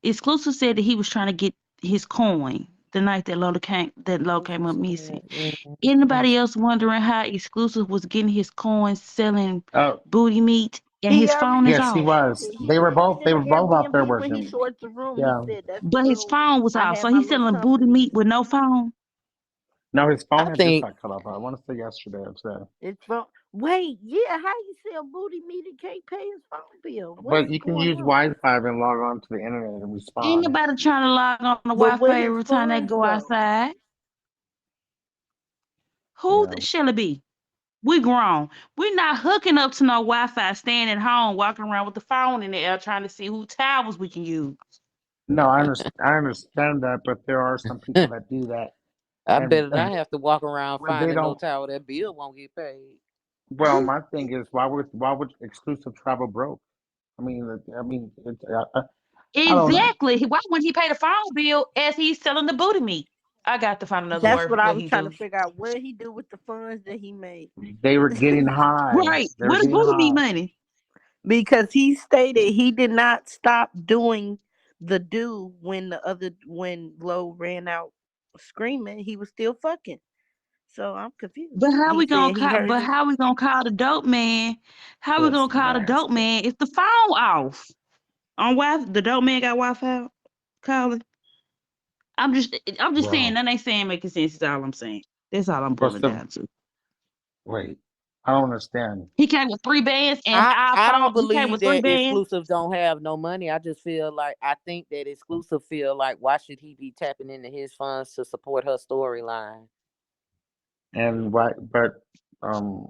I: Exclusive said that he was trying to get his coin the night that Lola came up missing. Anybody else wondering how Exclusive was getting his coin selling
A: Oh,
I: booty meat and
K: He
I: his phone
K: already
I: is
A: yes, he
K: said
I: off?
A: was.
K: he
A: They
K: said
A: were both out there
K: Airbnb when he
A: working.
K: showed us the room. He
A: Yeah.
K: said that's the
I: But his
K: little
I: phone was
K: I
I: off.
K: had
I: So
K: my
I: he's
K: little
I: selling booty
K: company.
I: meat with no phone.
A: No, his
B: I
A: phone had just
B: think
A: got cut off. I want to say yesterday or today.
K: It's phone. Wait, yeah, how you sell booty meat and can't pay his phone bill? What's
A: But you can
K: going
A: use
K: on?
A: Wi-Fi and log on to the internet and
I: Ain't
A: respond.
I: nobody trying to log on the
K: But where
I: Wi-Fi
K: his
I: every time they
K: funds
I: go
K: go?
I: outside. Who
A: Yeah.
I: shall it be? We grown. We're not hooking up to no Wi-Fi, staying at home, walking around with the phone in the air, trying to see who towers we can use.
A: No, I understand that, but there are some people that do that,
B: I
A: and
B: better not have to walk around
A: when they
B: finding no
A: don't.
B: tower that bill won't get paid.
A: Well, my thing is, why would exclusive travel broke? I don't know.
I: Exactly. Why wouldn't he pay the phone bill as he's selling the booty meat? I got to find another
K: That's
I: word for
K: what I
I: what
K: was
I: he
K: trying to
I: do.
K: figure out. What did he do with the funds that he made?
A: They were getting high.
I: Right.
A: They were
I: What is
A: getting
I: booty meat
A: high.
I: money?
K: Because he stated he did not stop doing the do when Low ran out screaming, he was still fucking. So I'm confused.
I: But how
K: He
I: we gonna
K: said he
I: call?
K: heard
I: But
K: it.
I: how we gonna call the dope man? How we
A: That's
I: gonna call the dope
A: nasty.
I: man if the phone off on Wi? The dope man got Wi-Fi. Calling. I'm just saying
A: Well,
I: that ain't saying making sense. Is all I'm saying. That's all I'm
A: well,
I: boiling
A: so
I: down to.
A: wait. I don't understand.
I: He came with 3 bands and
B: I
I: iPhone.
B: don't
I: He came
B: believe
I: with three
B: that
I: bands.
B: exclusive don't have no money. I think that exclusive feel like why should he be tapping into his funds to support her storyline?
A: And why? But um,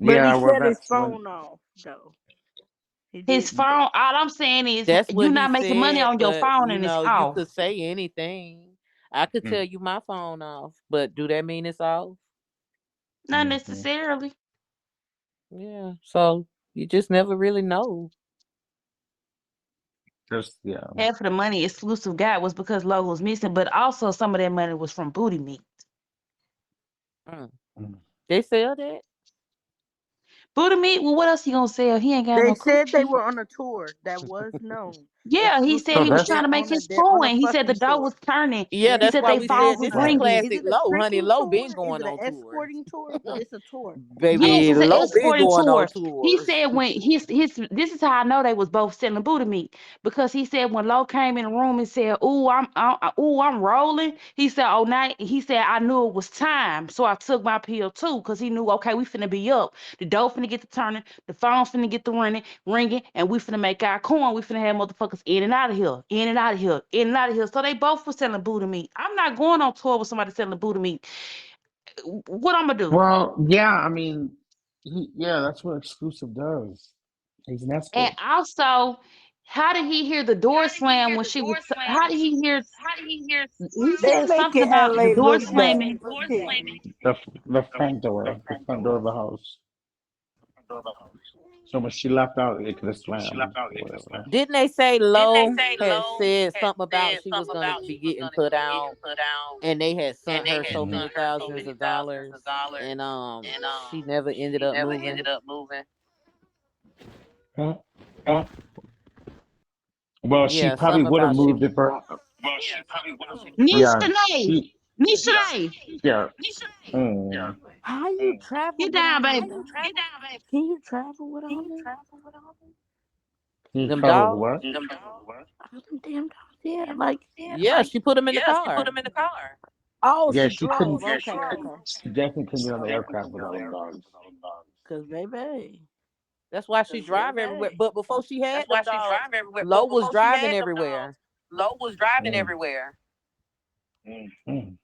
K: But he
A: yeah. Well,
K: shut his
A: that's when.
K: phone off though. He
I: His
K: did do that.
I: phone. All I'm saying is
B: That's
I: you
B: what he
I: not making money
B: said,
I: on your
B: but
I: phone and it's
B: you
I: off.
B: could say anything. I could
A: Mm,
B: tell you my phone off, but do that mean it's off?
I: Not
A: mhm.
I: necessarily.
B: Yeah. So you just never really know.
A: Just yeah.
I: Half of the money exclusive got was because Logo was missing, but also some of that money was from booty meat.
B: Mm.
A: Mm.
B: They sell that?
I: Booty meat. Well, what else he gonna sell? He ain't got
K: They
I: no
K: said they
I: coochie.
K: were on a tour that was known.
I: Yeah, he said
A: So
K: Exclusive
I: he was
K: was
A: that's
I: trying
K: there
I: to make
K: on a
I: his
K: they're on a
I: point. He said the
K: fucking
I: dough
K: tour.
I: was turning.
B: Yeah,
I: He
K: Yeah.
B: that's
I: said
B: why
I: they
B: we said
I: phones was
B: this is
A: right.
I: ringing.
K: Is
B: classic
K: it a
B: low, honey.
K: tricking
B: Low been
K: tour? Is
B: going
K: it an
B: on tours.
K: escorting tour? But it's a tour.
I: Yes,
B: Baby,
I: it's an
B: low been
I: escorting
B: going on
I: tour. He
B: tours.
I: said when his this is how I know they was both selling booty meat because he said when Lo came in the room and said, I'm rolling." He said, "Oh, night." He said, "I knew it was time, so I took my pill too because he knew okay, we finna be up. The dough finna get to turning, the phone finna get to ringing, and we finna make our coin. We finna have motherfuckers in and out of here, in and out of here, in and out of here." So they both were selling booty meat. I'm not going on tour with somebody selling booty meat. What I'm gonna do?
A: Well, yeah. I mean, yeah. That's what exclusive does. He's an
I: And
A: escort.
I: also, how did he hear the door slam when she was? How did he hear? He
K: They
I: said something
K: making
I: about the
K: LA
I: door
K: look bad.
I: slamming.
K: Look here.
A: The front door of the house. So when she left out, it could have slammed or whatever.
B: Didn't they say Low had said something about she was gonna be getting put out, and they had sent her so
A: Mhm.
B: many thousands of dollars, and she never ended up moving.
A: Uh, Well, she
B: Yeah,
A: probably
B: something
A: would have
B: about she.
A: moved it, but yeah,
I: Nishane,
A: she,
I: Nishane,
A: yeah. Mm.
K: How you travel
I: get
K: with
I: down,
K: all them
I: baby.
K: dogs? Can you travel with all them?
A: Can you
B: Them
A: travel with
B: dogs.
A: what?
K: All them damn dogs. Yeah, like
B: Yeah, she put them in the car.
K: oh,
A: Yeah,
K: she
A: she
K: drove.
A: couldn't.
K: Okay, okay.
A: She definitely couldn't get on the aircraft with all them dogs.
K: Cause baby,
B: That's why she drive everywhere. But before she had them dogs, Low was driving everywhere.
A: Mm. Mm.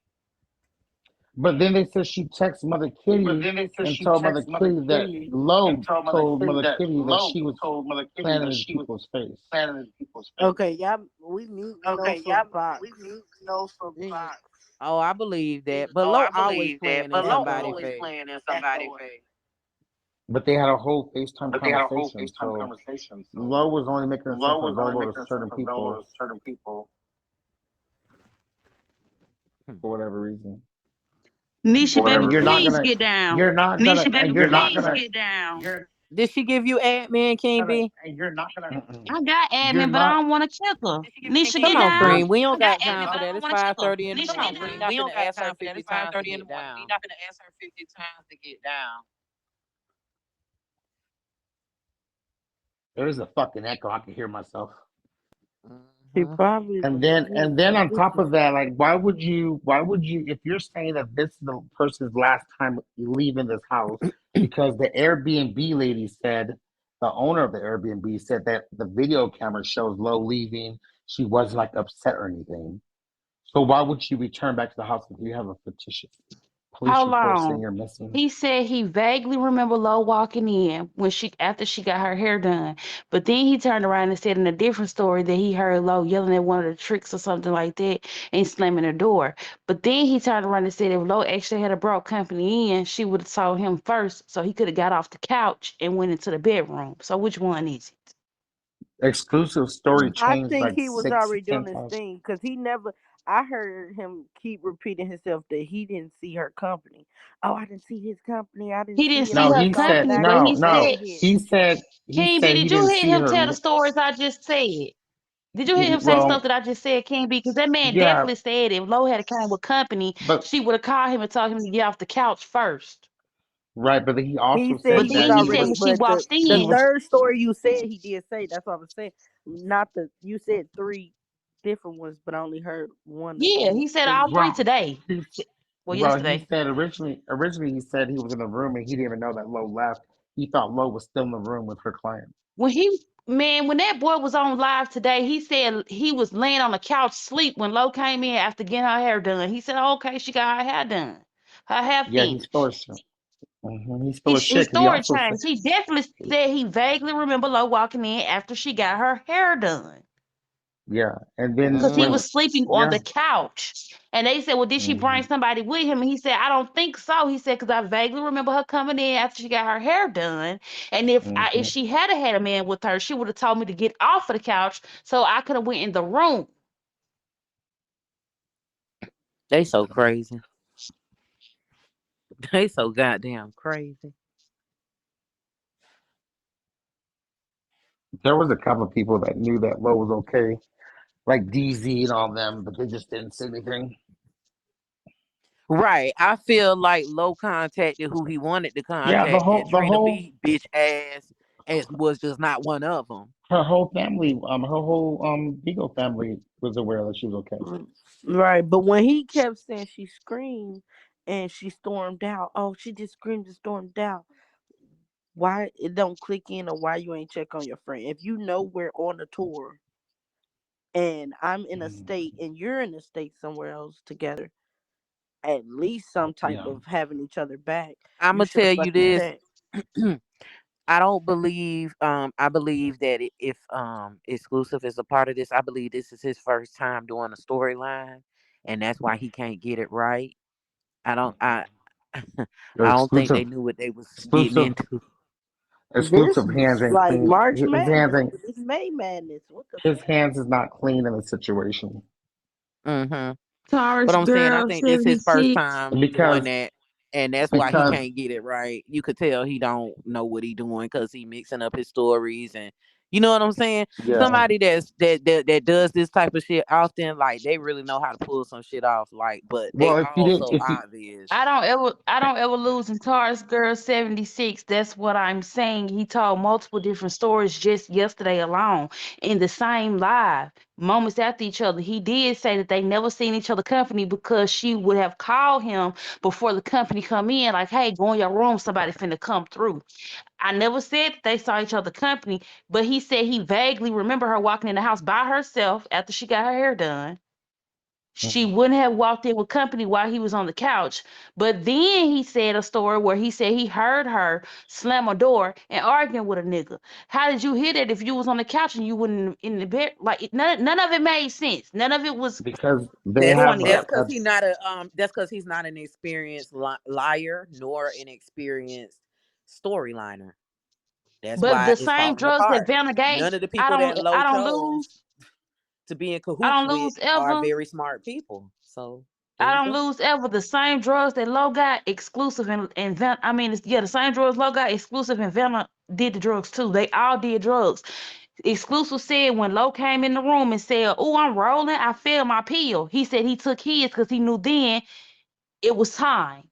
A: But then they said she texted Mother Kitty and told Mother Kitty that Lowe told Mother Kitty that she was planning in people's face.
K: okay, y'all, we mute no soapbox. Yeah.
B: Oh, I believe that. But Low always playing in somebody's face.
A: But they had a whole FaceTime conversation. So Lowe was only making herself available to certain people for whatever reason.
I: Nisha, baby,
A: And
I: please get down. Nisha, baby,
A: you're not
I: please
A: gonna,
I: get down.
B: Did she give you admin, King B?
A: mm-mm.
I: I got
A: You're
I: admin, but I
A: not,
I: don't want to check her. Nisha,
B: Come
I: get
B: on,
I: down.
B: Cream. We don't got time for that. It's 5:30 in the morning. We not finna ask her 50 times to get down.
A: there's a fucking echo. I can hear myself.
K: She
B: Mhm.
K: probably
A: And
K: was
A: then
K: getting
A: and then
K: some
A: on top
K: bitches.
A: of that, like why would you if you're saying that this is the person's last time leaving this house because the Airbnb lady said the owner of the Airbnb said that the video camera shows Low leaving. She wasn't like upset or anything. So why would she return back to the house if you have a fictitious police
I: Hold
A: report saying
I: on.
A: you're missing?
I: He said he vaguely remember Lo walking in when she after she got her hair done. But then he turned around and said in a different story that he heard Lo yelling at one of the tricks or something like that and slamming the door. But then he turned around and said if Lo actually had brought company in, she would have told him first so he could have got off the couch and went into the bedroom. So which one is it?
A: Exclusive story
K: I
A: changed
K: think
A: like
K: he was
A: six,
K: already doing
A: ten
K: his
A: times.
K: thing because he never. I heard him keep repeating himself that he didn't see her company. Oh, I didn't see his company. I didn't
I: He didn't
K: see it. I
I: see
A: No,
I: her
K: just
A: he
K: saw him
A: said
I: company,
K: back
I: but
K: on
A: no,
I: he
A: no.
I: said,
K: Fredhead.
A: He
I: King B,
A: said he
I: did you
A: didn't
I: hear
A: see
I: him tell the
A: her.
I: stories I just said? Did you hear him say stuff
A: Well,
I: that I just said, King B? Because that man
A: yeah,
I: definitely said if Lo had came with company,
A: but
I: she would have called him and told him to get off the couch first.
A: right, but he
K: He
A: also
K: said
I: But
A: said
K: he was
I: then
A: that
I: he
A: he
I: said
K: already,
I: when
A: was
I: she
K: but the
I: walked
K: the
A: he
I: in,
A: was
K: third story you said he did say. That's what I was saying. Not the you said three different ones, but I only heard one of
I: yeah,
K: them.
I: he said
K: Three.
I: all three
A: well.
I: today. Well,
A: Well, he
I: yesterday.
A: said originally he said he was in the room and he didn't even know that Lo left. He thought Lo was still in the room with her client.
I: When he Man, when that boy was on live today, he said he was laying on the couch sleep when Lo came in after getting her hair done. He said, "Okay, she got her hair done, her hair
A: Yeah, he's full of
I: finished."
A: shit. He's full of
I: His
A: shit because he
I: story
A: also said,
I: changed. He definitely said he vaguely remember Lo walking in after she got her hair done
A: yeah, and then
I: because he
B: Mm.
I: was sleeping on
A: yeah,
I: the couch. And they said, "Well, did she bring
A: hmm
I: somebody with him?" And he said, "I don't think so." He said, "Because I vaguely remember her coming in after she got her hair done. And if
A: hmm
I: she had had a man with her, she would have told me to get off of the couch so I could have went in the room."
B: They so crazy. They so goddamn crazy.
A: there was a couple of people that knew that Lo was okay, like DZ and all them, but they just didn't say anything.
B: Right. I feel like Low contacted who he wanted to
A: Yeah,
B: contact, and
A: the
B: Trina
A: whole
B: B bitch ass as was just not one of them.
A: her whole family, her whole Beagle family was aware that she was okay.
K: Right, but when he kept saying she screamed and she stormed out, oh, she just screamed and stormed out. Why it don't click in, or why you ain't check on your friend? If you know we're on a tour and I'm in a
A: Mhm.
K: state and you're in a state somewhere else together, at least some type
A: Yeah.
K: of having each other back,
B: I'm
K: you
B: gonna
K: should have
B: tell you
K: fucking
B: this.
K: checked.
B: I don't believe. I believe that if exclusive is a part of this, I believe this is his first time doing a storyline, and that's why he can't get it right. I don't. I.
A: The
B: I don't think
A: exclusive,
B: they knew what they was getting
A: exclusive,
B: into.
K: This
A: exclusive hands
K: is
A: ain't
K: like
A: clean.
K: March
A: His hands
K: Madness.
A: ain't.
K: It's May Madness. What the
A: His
K: fuck?
A: hands is not clean in the situation
B: Hmm. But
I: Taurus
B: I'm saying I
I: girl
B: think this his first
I: 76.
B: time doing
A: because
B: that, and that's why he
A: because
B: can't get it right. You could tell he don't know what he doing because he mixing up his stories, and you know what I'm saying.
A: yeah.
B: Somebody that does this type of shit often, like they really know how to pull some shit off. Like, but they
A: Well, if you
B: all
A: didn't,
B: so
A: if you
B: obvious.
I: I don't ever lose in Taurus girl 76. That's what I'm saying. He told multiple different stories just yesterday alone in the same live, moments after each other. He did say that they never seen each other company because she would have called him before the company come in, like, "Hey, go in your room, somebody finna come through." I never said that they saw each other company, but he said he vaguely remember her walking in the house by herself after she got her hair done. She
A: Mhm.
I: wouldn't have walked in with company while he was on the couch. But then he said a story where he said he heard her slam a door and arguing with a nigga. How did you hear that if you was on the couch and you wouldn't in the bed? Like none of it made sense. None of it was
A: because they
B: That's
I: going
A: have
B: that's
I: together.
B: because he not a That's because he's not an experienced liar nor an experienced storyliner. That's
I: But
B: why
I: the
B: it's
I: same
B: falling
I: drugs that
B: apart.
I: Vanna gave,
B: None of the
I: I
B: people that
I: don't I
B: Low
I: don't
B: chose
I: lose.
B: to be in
I: I
B: cahoots
I: don't
B: with
I: lose
B: are
I: ever.
B: very smart people. So there
I: I
B: you
I: don't
B: go.
I: lose ever. The same drugs that Low got exclusive and Van, I mean, yeah, the same drugs Low got exclusive and Vanna did the drugs too. They all did drugs. Exclusive said when Low came in the room and said, "Oh, I'm rolling. I failed my pill." He said he took his because he knew then it was time.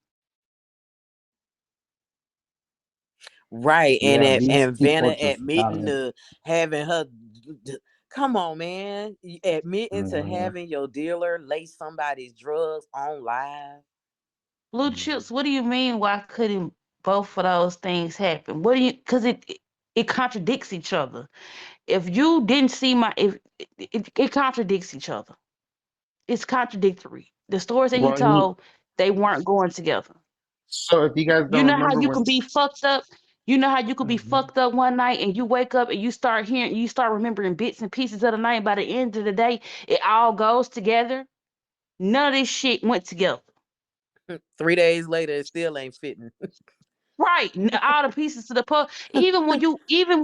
B: Right,
A: yeah, these
B: and
A: people
B: Vanna
A: just got
B: admitting
A: it.
B: to having her. Come on, man! Admitting to
A: hmm
B: having your dealer lace somebody's drugs on live.
I: Blue chips. What do you mean? Why couldn't both of those things happen? What do you? Because it contradicts each other. If you didn't see my, if it contradicts each other. It's contradictory. The stories that he
A: Well, he.
I: told, they weren't going together.
A: So if you guys
I: You
A: don't
I: know how
A: remember
I: you
A: when,
I: can be fucked up. You know how you could be
A: Mhm.
I: fucked up one night and you wake up and you start remembering bits and pieces of the night. By the end of the day, it all goes together. None of this shit went together.
B: 3 days later, it still ain't fitting.
I: Right, all the pieces to the puzzle. Even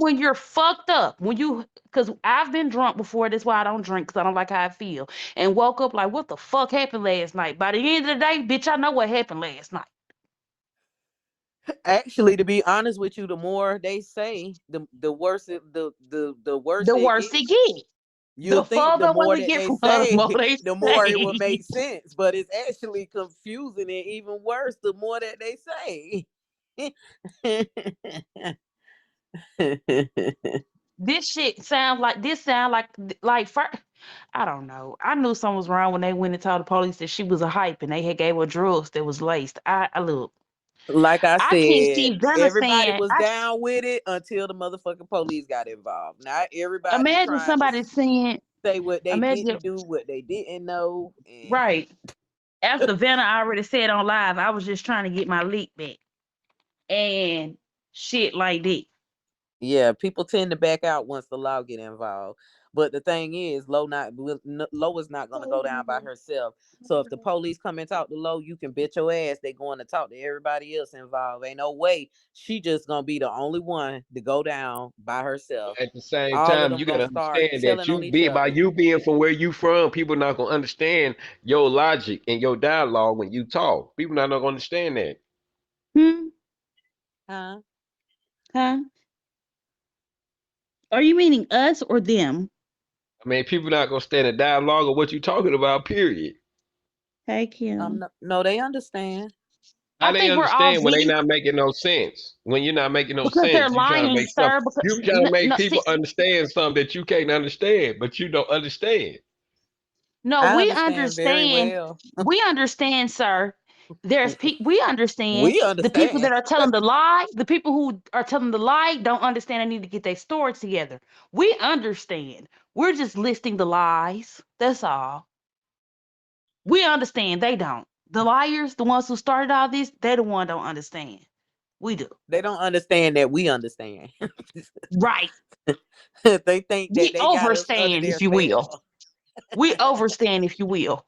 I: when you're fucked up, because I've been drunk before. That's why I don't drink because I don't like how I feel. And woke up like, what the fuck happened last night? By the end of the day, bitch, I know what happened last night.
B: Actually, to be honest with you, the more they say, the worse the worse
I: The
B: it
I: worse
B: gets.
I: it get.
B: You'll
I: The
B: think the
I: further away
B: more
I: we
B: that
I: get
B: they
I: from her, the
B: say,
I: more they
B: the more it will
I: say.
B: make sense. But it's actually confusing and even worse the more that they say.
I: This sound like like I don't know. I knew something was wrong when they went and told the police that she was a hype and they had gave her drugs that was laced. I look.
B: Like I
I: I can't
B: said,
I: see Gunna
B: everybody
I: saying.
B: was down with it until the motherfucking police got involved. Not everybody
I: Imagine
B: trying to
I: somebody saying.
B: say what they
I: Imagine
B: didn't do, what they didn't know. And
I: right after Vanna already said on live, I was just trying to get my leak back and shit like that.
B: yeah, people tend to back out once the law get involved. But the thing is, Lo is not gonna go down by herself. So if the police come and talk to Lo, you can bet your ass they going to talk to everybody else involved. Ain't no way she just gonna be the only one to go down by herself.
L: At the same
B: All of
L: time,
B: them
L: you
B: gonna
L: gotta
B: start
L: understand that
B: telling on
L: you
B: each
L: be by
B: other.
L: you being from where you from, people not gonna understand your logic and your dialogue when you talk. People not gonna understand that.
I: Hmm.
B: Huh?
I: Huh? Are you meaning us or them?
L: I mean, people not gonna stand a dialogue of what you talking about. Period.
I: Hey Kim.
B: No, they understand.
L: How
I: I
L: they
I: think we're all
L: understand when they
I: being
L: not making no sense? When you're not making no
I: because they're
L: sense, you trying to
I: lying,
L: make some.
I: sir. Because
L: You trying
I: no,
L: to make
I: no,
L: people
I: see,
L: understand something that you can't understand, but you don't understand.
I: no,
B: I
I: we
B: understand very
I: understand.
B: well.
I: We understand, sir. We understand
B: We
I: the people
B: understand.
I: that are telling the lie. The people who are telling the lie don't understand. They need to get their story together. We understand. We're just listing the lies. That's all. We understand. They don't. The liars, the ones who started all this, they the one don't understand. We do.
B: They don't understand that we understand.
I: Right.
B: They think that
I: We
B: they got us under
I: overstand,
B: their
I: if you will.
B: spell.
I: We overstand, if you will.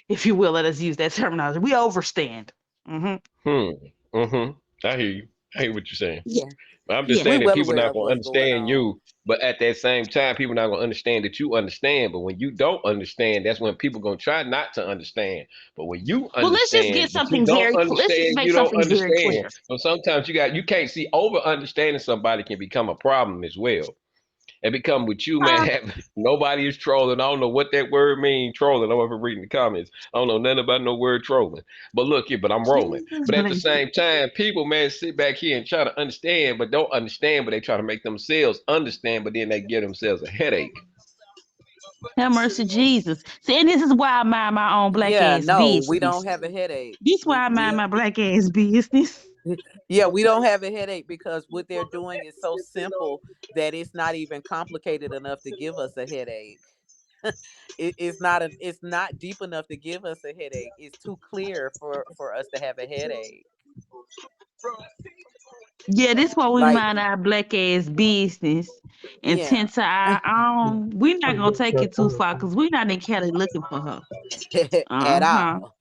I: If you will, let us use that terminology. We overstand. Hmm.
L: Hmm. Mm-hmm. I hear you. I hear what you're saying.
I: Yeah.
L: But I'm just
I: Yeah.
B: We
L: saying that
B: well
L: people
B: aware
L: not
B: of
L: gonna
B: what's going
L: understand
B: on.
L: you, but at that same time, people not gonna understand that you understand. But when you don't understand, that's when people gonna try not to understand. But when you
I: Well, let's just
L: understand
I: get
L: that you
I: something
L: don't
I: let's just
L: understand,
I: make
L: you don't
I: something very
L: understand.
I: clear.
L: So sometimes you can't see over understanding somebody can become a problem as well. And become with you, man.
I: Uh,
L: Nobody is trolling. I don't know what that word means, trolling. I'm ever reading the comments. I don't know nothing about no word trolling. But look here, but I'm rolling.
I: Jesus
L: But at the
I: bless you.
L: same time, people, man, sit back here and try to understand, but don't understand, but they try to make themselves understand, but then they give themselves a headache.
I: Have mercy, Jesus. See, and this is why I mind my own black
B: Yeah,
I: ass
B: no, we
I: business.
B: don't have a headache.
I: This why
B: We
I: I mind
B: we
I: my black ass business.
B: yeah, we don't have a headache because what they're doing is so simple that it's not even complicated enough to give us a headache. It's not deep enough to give us a headache. It's too clear for us to have a headache.
I: Yeah, this why we
B: Like,
I: mind our black ass business and
B: yeah.
I: tend to our own. We're not gonna take it too far because we're not in Cali looking for her.
B: At
I: Uh-huh.
B: all.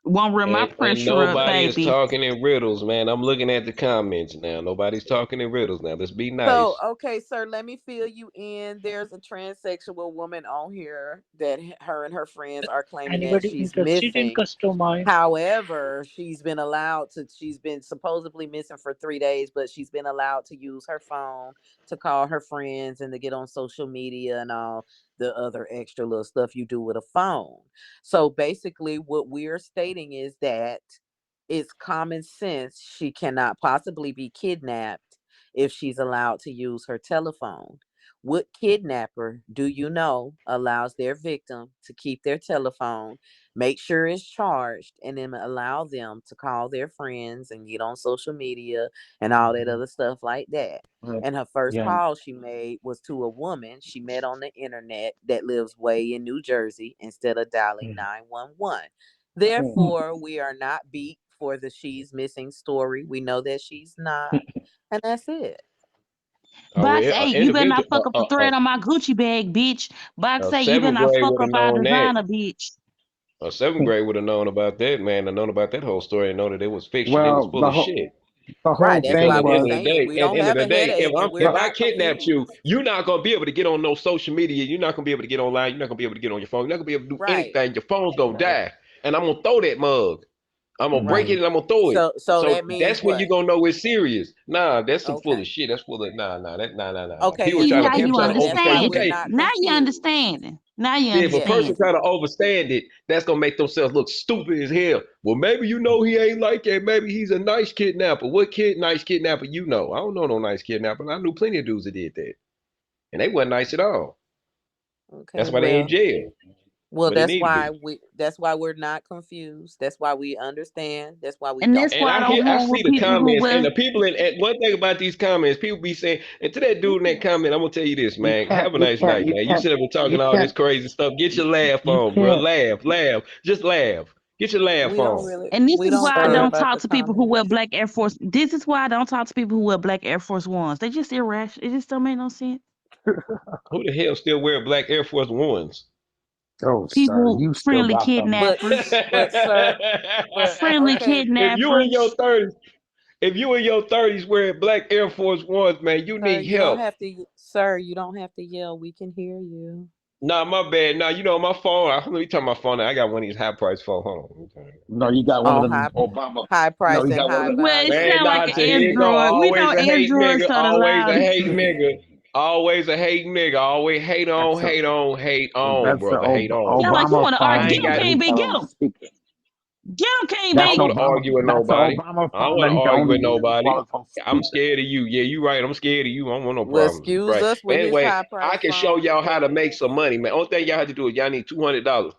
I: Won't run my
L: And
I: pressure up,
L: nobody is
I: baby.
L: talking in riddles, man. I'm looking at the comments now. Nobody's talking in riddles now. Let's be
B: So,
L: nice.
B: okay, sir, let me fill you in. There's a transsexual woman on here that her and her friends are claiming that
F: Anybody
B: she's
F: interested in
B: missing.
F: customize?
B: However, she's been supposedly missing for 3 days, but she's been allowed to use her phone to call her friends and to get on social media and all the other extra little stuff you do with a phone. So basically, what we're stating is that it's common sense she cannot possibly be kidnapped if she's allowed to use her telephone. What kidnapper do you know allows their victim to keep their telephone, make sure it's charged, and then allow them to call their friends and get on social media and all that other stuff like that? And her first
F: Yeah.
B: call she made was to a woman she met on the internet that lives way in New Jersey instead of dialing 911. Therefore, we are not beat for the she's missing story. We know that she's not. And that's it.
L: Oh,
I: Box
L: well,
I: 8, you better not
L: individual,
I: fuck up the thread on my Gucci bag, bitch. Box 8, you better
L: seventh
I: not
L: grade
I: fuck
L: would have
I: up our
L: known that.
I: designer, bitch.
L: Seventh grade would have known about that, man. And known about that whole story and know that it was fiction. It was
G: Well,
L: full of shit.
G: the
B: Right.
G: whole
B: That's
L: Because
G: thing
B: why
L: at the
B: we're
L: end
G: was
L: of the
B: saying
L: day,
B: we
L: at the
B: don't
L: end of
B: have
L: the
B: a
L: day,
B: headache and we're
G: the,
L: if I
B: not
L: kidnapped you,
B: confused.
L: you're not gonna be able to get on no social media. You're not gonna be able to get online. You're not gonna be able to get on your phone. You're not gonna be able to do
B: Right.
L: anything. Your phone's gonna die, and I'm gonna throw that mug. I'm gonna break
B: Right.
L: it and I'm gonna throw it.
B: So
L: So
B: that means
L: that's when you're
B: what?
L: gonna know it's serious. Nah, that's some full of
B: Okay.
L: shit. That's full of nah.
B: Okay,
L: People
B: and
I: See,
L: try
B: so
L: to
I: now
L: people
I: you
L: try to
B: therefore that's
L: overstand.
B: why
L: You
B: we're
I: understanding.
L: can't
B: not
I: Now you
B: confused.
I: understanding. Now you
L: see if a person
I: understanding.
B: Yes.
L: try to overstand it, that's gonna make themselves look stupid as hell. Well, maybe you know he ain't like that. Maybe he's a nice kidnapper. What nice kidnapper you know? I don't know no nice kidnapper. I knew plenty of dudes that did that, and they wasn't nice at all.
B: Okay,
L: That's why they in
B: well,
L: jail. But they need to be.
B: that's why we're not confused. That's why we understand. That's why we
I: And
B: don't
I: that's
L: And
I: why I
L: I
B: care.
I: don't
L: hear, I
I: hang
L: see
I: with
L: the
I: people who
L: comments, and
I: wear.
L: the people in. And one thing about these comments, people be saying, and to that dude in that comment, I'm gonna tell you this,
A: You
L: man.
A: can't,
L: Have a
A: you
L: nice
A: can't,
L: night,
A: you
L: man. You
A: can't,
L: sit up and
A: you
L: talking all this
A: can't,
L: crazy stuff. Get your laugh
A: you
L: on, bro.
A: can't.
L: Laugh. Just laugh. Get your laugh on.
I: And this
B: We
I: is
B: don't
I: why I
B: care
C: Sir,
I: don't
B: about
I: talk
B: the
I: to people who wear
B: comments.
I: black Air Force. This is why I don't talk to people who wear black Air Force Ones. They just irrational. It just don't make no sense.
L: Who the hell still wear black Air Force Ones?
A: Oh, sir,
I: People,
A: you still
I: friendly
A: got them.
B: But
I: kidnappers,
B: sir, but
I: friendly
B: okay,
L: If you in your
I: kidnappers.
L: 30s, if you in your 30s wearing black Air Force Ones, man, you
B: sir,
L: need
B: you don't
L: help.
B: have to sir, you don't have to yell. We can hear you.
L: Nah, my bad. Nah, you know my phone. Let me turn my phone. I got one of these high price phones. Hold on.
A: No, you got one of
B: On
A: them Obama.
B: high
A: No,
B: price
A: you
B: and
A: got one
B: high
A: of them.
I: Well, it
B: value.
L: Man,
I: sound like
L: nah,
I: an
L: so here you go.
I: Android. We know
L: Always a hate
I: Androids
L: nigga.
I: are the
L: Always a
I: loudest.
L: hate nigga. Always a hate nigga. Always hate on,
A: That's a
L: hate on, hate on,
A: that's a
L: brother. Hate on.
I: Yeah, like you
A: Obama
I: want to argue.
L: I
A: phone
I: Get
L: ain't
I: him,
A: that
L: got.
A: he
I: King B. Get
A: don't
I: him.
A: speak.
I: Get him, King
L: I
A: That's
L: don't
I: B.
L: go to argue with
A: That's a
L: nobody.
A: Obama
L: I don't
A: phone
L: want
A: that
L: to
A: he can
L: argue
A: only
L: with
A: use
L: nobody.
A: while from
L: I'm
A: speaker.
L: scared of you. Yeah, you right. I'm scared of you. I don't want no
B: Well,
L: problems.
B: excuse
L: Right.
B: us
L: But
B: with his
L: anyway,
B: high
L: I
B: price
L: can show
B: phone
L: y'all how to make
B: because
L: some money, man. Only thing y'all have to do is y'all need $200.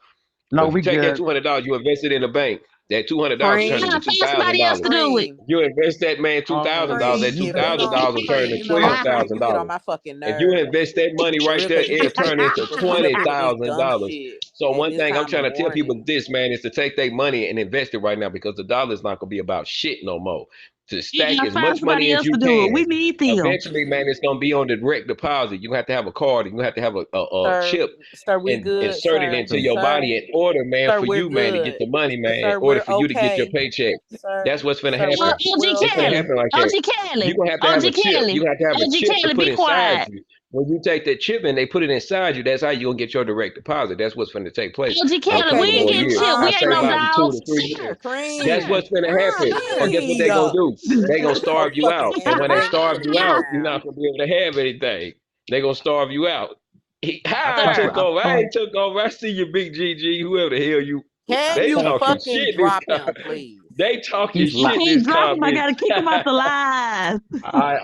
A: No,
L: Because if you
A: we
L: take that
A: good.
L: $200, you invest it in the bank. That $200 turn into
B: cream,
I: Find
L: two thousand
I: somebody else to
L: dollars.
I: do it.
B: cream,
L: You invest that man $2,000.
A: Oh,
B: cream.
L: That two
A: you
B: If you
L: thousand
A: better.
B: don't
L: dollars will turn
B: cream,
L: into
B: you know what,
L: twelve
B: cream,
L: thousand
B: you get on
L: dollars.
B: my fucking
L: If you
B: nerves.
L: invest that money right
B: For real,
L: there,
B: cause
L: it'll turn into
B: you keep
L: twenty
B: up here with this
L: thousand
B: dumb
L: dollars.
B: shit
L: So
B: at
L: one
B: this
L: thing I'm
B: time of
L: trying to tell people
B: morning.
L: this, man, is to take their money and invest it right now because the dollar is not gonna be about shit no more. To stack
I: Yeah,
L: as
I: find
L: much money
I: somebody
L: as
I: else
L: you
I: to do it. We
L: can.
I: need them.
L: Eventually, man, it's gonna be on the direct deposit. You have to have a card and you have to have a
B: Sir,
L: chip
B: sir, we
L: and
B: good,
L: insert it
B: sir.
L: into your
B: Sir,
L: body in order, man,
B: sir,
L: for
B: we're
L: you, man, to get
B: good.
L: the money, man, in
B: Sir,
L: order
B: we're
L: for you to get your
B: okay.
L: paycheck.
B: Sir,
L: That's what's gonna
B: sir,
L: happen.
I: OG
L: It's gonna
I: Kelly.
L: happen like that.
I: OG Kelly.
L: You're gonna have to have a
I: OG
L: chip.
I: Kelly.
L: You're gonna have to have a
I: OG
L: chip to
I: Kelly,
L: put
I: be
L: inside
I: quiet.
L: you. When you take that chip and they put it inside you, that's how you're gonna get your direct deposit. That's what's gonna take place
I: OG
L: in a
I: Kelly, we
B: okay,
L: couple
I: ain't
B: can
L: more
I: getting
B: you
L: years.
I: chill.
L: I
I: We ain't
L: say
I: no
L: about
B: cream,
L: in 2 to
I: dogs.
L: 3 years. That's
B: cream,
L: what's gonna happen. And guess what they're gonna
B: cream.
L: do? They're gonna
B: So
L: starve you
B: fucking
L: out. And when they
B: aggravating
L: starve
B: right
L: you out, you're
B: now.
L: not gonna be able to have anything. They're gonna starve you out.
A: I
L: How I
A: thought
I: Sir.
L: took
A: I
L: over. I
A: thought
L: ain't took over. I see you, big GG, whoever the hell you.
A: I
B: Can
L: They
B: you
A: thought
L: talking
B: fucking
L: shit this
B: drop him,
L: time.
B: please?
L: They talking
A: he's
I: I
A: like
L: shit
I: can't
L: this
I: drop him. I
L: comment.
I: gotta kick him out the live.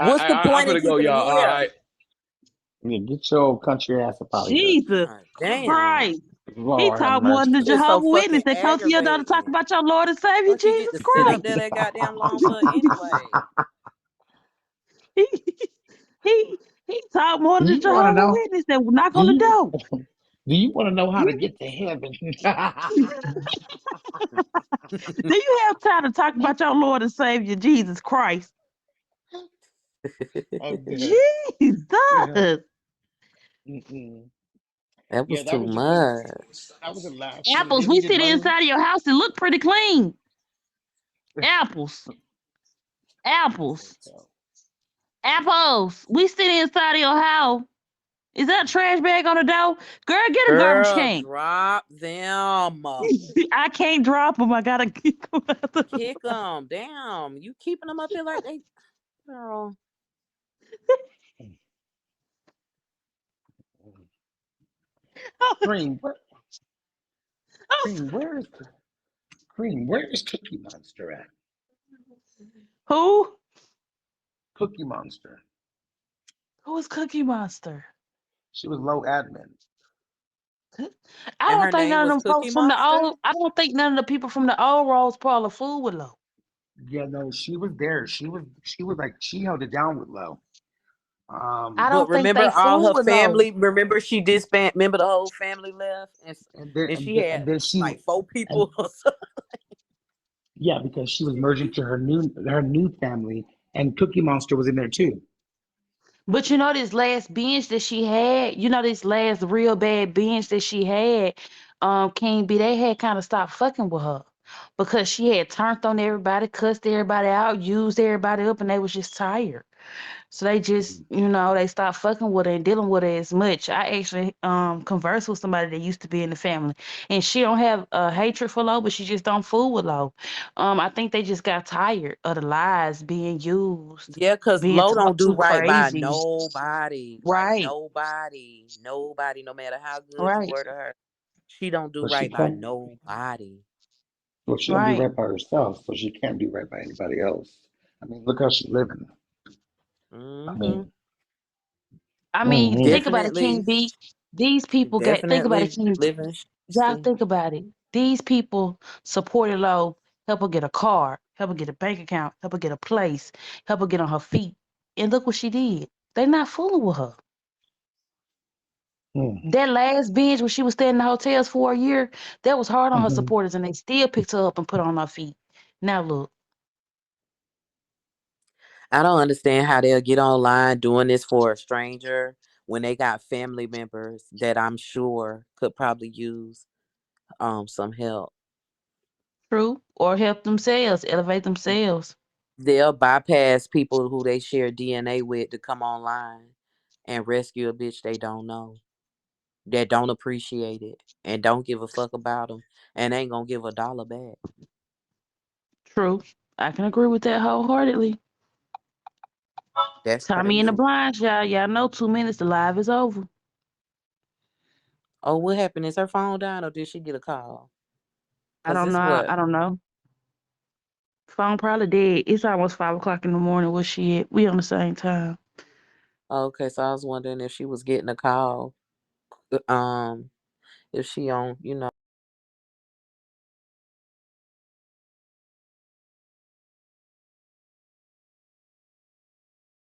B: What's the
L: I'm
B: point in
L: gonna go,
B: keeping him
L: y'all. All
B: here?
L: right.
A: yeah, get your old country ass up out of here.
I: Jesus
B: God damn.
I: Christ. He
A: Lord have
I: talk more than the
A: mercy.
B: It's so
I: Jehovah Witness.
B: fucking
I: They come to your door to talk
B: aggravating.
I: about your Lord and Savior,
B: Fuck, he get
I: Jesus
B: to sit up
I: Christ.
B: there that goddamn long for anyway.
I: He he he talk more
A: Do
I: than the
A: you want to
I: Jehovah
A: know?
I: Witness that will knock
A: Do
I: on the
A: you
I: door.
A: do you want to know how to get to heaven?
I: Do you have time to talk about your Lord and Savior, Jesus Christ?
A: I'm dead. Yeah.
I: Jesus.
A: Mm-mm.
B: That
A: Yeah,
B: was too much.
A: that was the last one.
I: Apples,
A: Then
I: we
A: we did
I: sit
A: money.
I: inside of your house and look pretty clean. Apples. Apples. Apples. We sit inside of your house. Is that a trash bag on the door? Girl, get a garbage
B: Girl,
I: can.
B: drop them.
I: I can't drop them. I gotta kick them out the
B: Kick them. Damn. You keeping them up here like they. Girl.
A: Cream, cream, cream? Where is Cookie Monster at?
I: Who?
A: Cookie Monster.
I: Who is Cookie Monster?
A: She was low admin.
I: I
B: And
I: don't
B: her
I: think
B: name
I: none
B: was
I: of them
B: Cookie
I: folks from the
B: Monster?
I: old. I don't think none of the people from the old Rose Parlor food with low.
A: Yeah, no, she was there. She was like she held it down with low.
I: I
B: But
I: don't think
B: remember
I: they
B: all
I: fool
B: her
I: with low.
B: family. Remember she disbanded. Remember the whole family left,
A: and then
B: and
A: and
B: she
A: then,
B: had
A: and then she
B: like 4
A: and
B: people. Or something.
A: yeah, because she was merging to her new family, and Cookie Monster was in there too.
I: But you know this last binge that she had, you know this last real bad binge that she had, King B, they had kind of stopped fucking with her because she had turned on everybody, cussed everybody out, used everybody up, and they was just tired. So they just, they stopped fucking with her and dealing with her as much. I actually conversed with somebody that used to be in the family, and she don't have hatred for Lo, but she just don't fool with Lo. I think they just got tired of the lies being used,
B: Yeah, cause
I: being
B: Lo don't
I: talked
B: do
I: too
B: right by
I: crazy.
B: nobody. Like
I: Right,
B: nobody. No matter how good you
I: right,
B: were to her, she don't do
A: But she
B: right by
A: can't.
B: nobody.
A: Well, she don't do
I: right.
A: right by herself, so she can't do right by anybody else. I mean, look how she's living. I
B: Hmm
A: mean,
I: I mean,
A: mm-hmm.
I: think about it,
B: Definitely.
I: King B. These people think about it,
B: Definitely
I: King.
B: living
I: Y'all
B: see.
I: think about it. These people supported Low, help her get a car, help her get a bank account, help her get a place, help her get on her feet. And look what she did. They not fooling with her.
A: Mm,
I: That last binge when she was staying in the hotels for a year, that was hard on her
A: mhm.
I: supporters, and they still picked her up and put her on her feet. Now look,
B: I don't understand how they'll get online doing this for a stranger when they got family members that I'm sure could probably use some help.
I: true, or help themselves, elevate themselves.
B: They'll bypass people who they share DNA with to come online and rescue a bitch they don't know, that don't appreciate it and don't give a fuck about them and ain't gonna give a dollar back.
I: True, I can agree with that wholeheartedly.
B: That's
I: Tommy in the
B: crazy.
I: blinds, y'all. Y'all know 2 minutes, the live is over.
B: Oh, what happened? Is her phone down or did she get a call?
I: I
B: Cause
I: don't
B: this
I: know.
B: what?
I: I don't know. Phone probably dead. It's almost 5 o'clock in the morning. Where she at? We on the same time.
B: Okay, so I was wondering if she was getting a call. Um, if she on,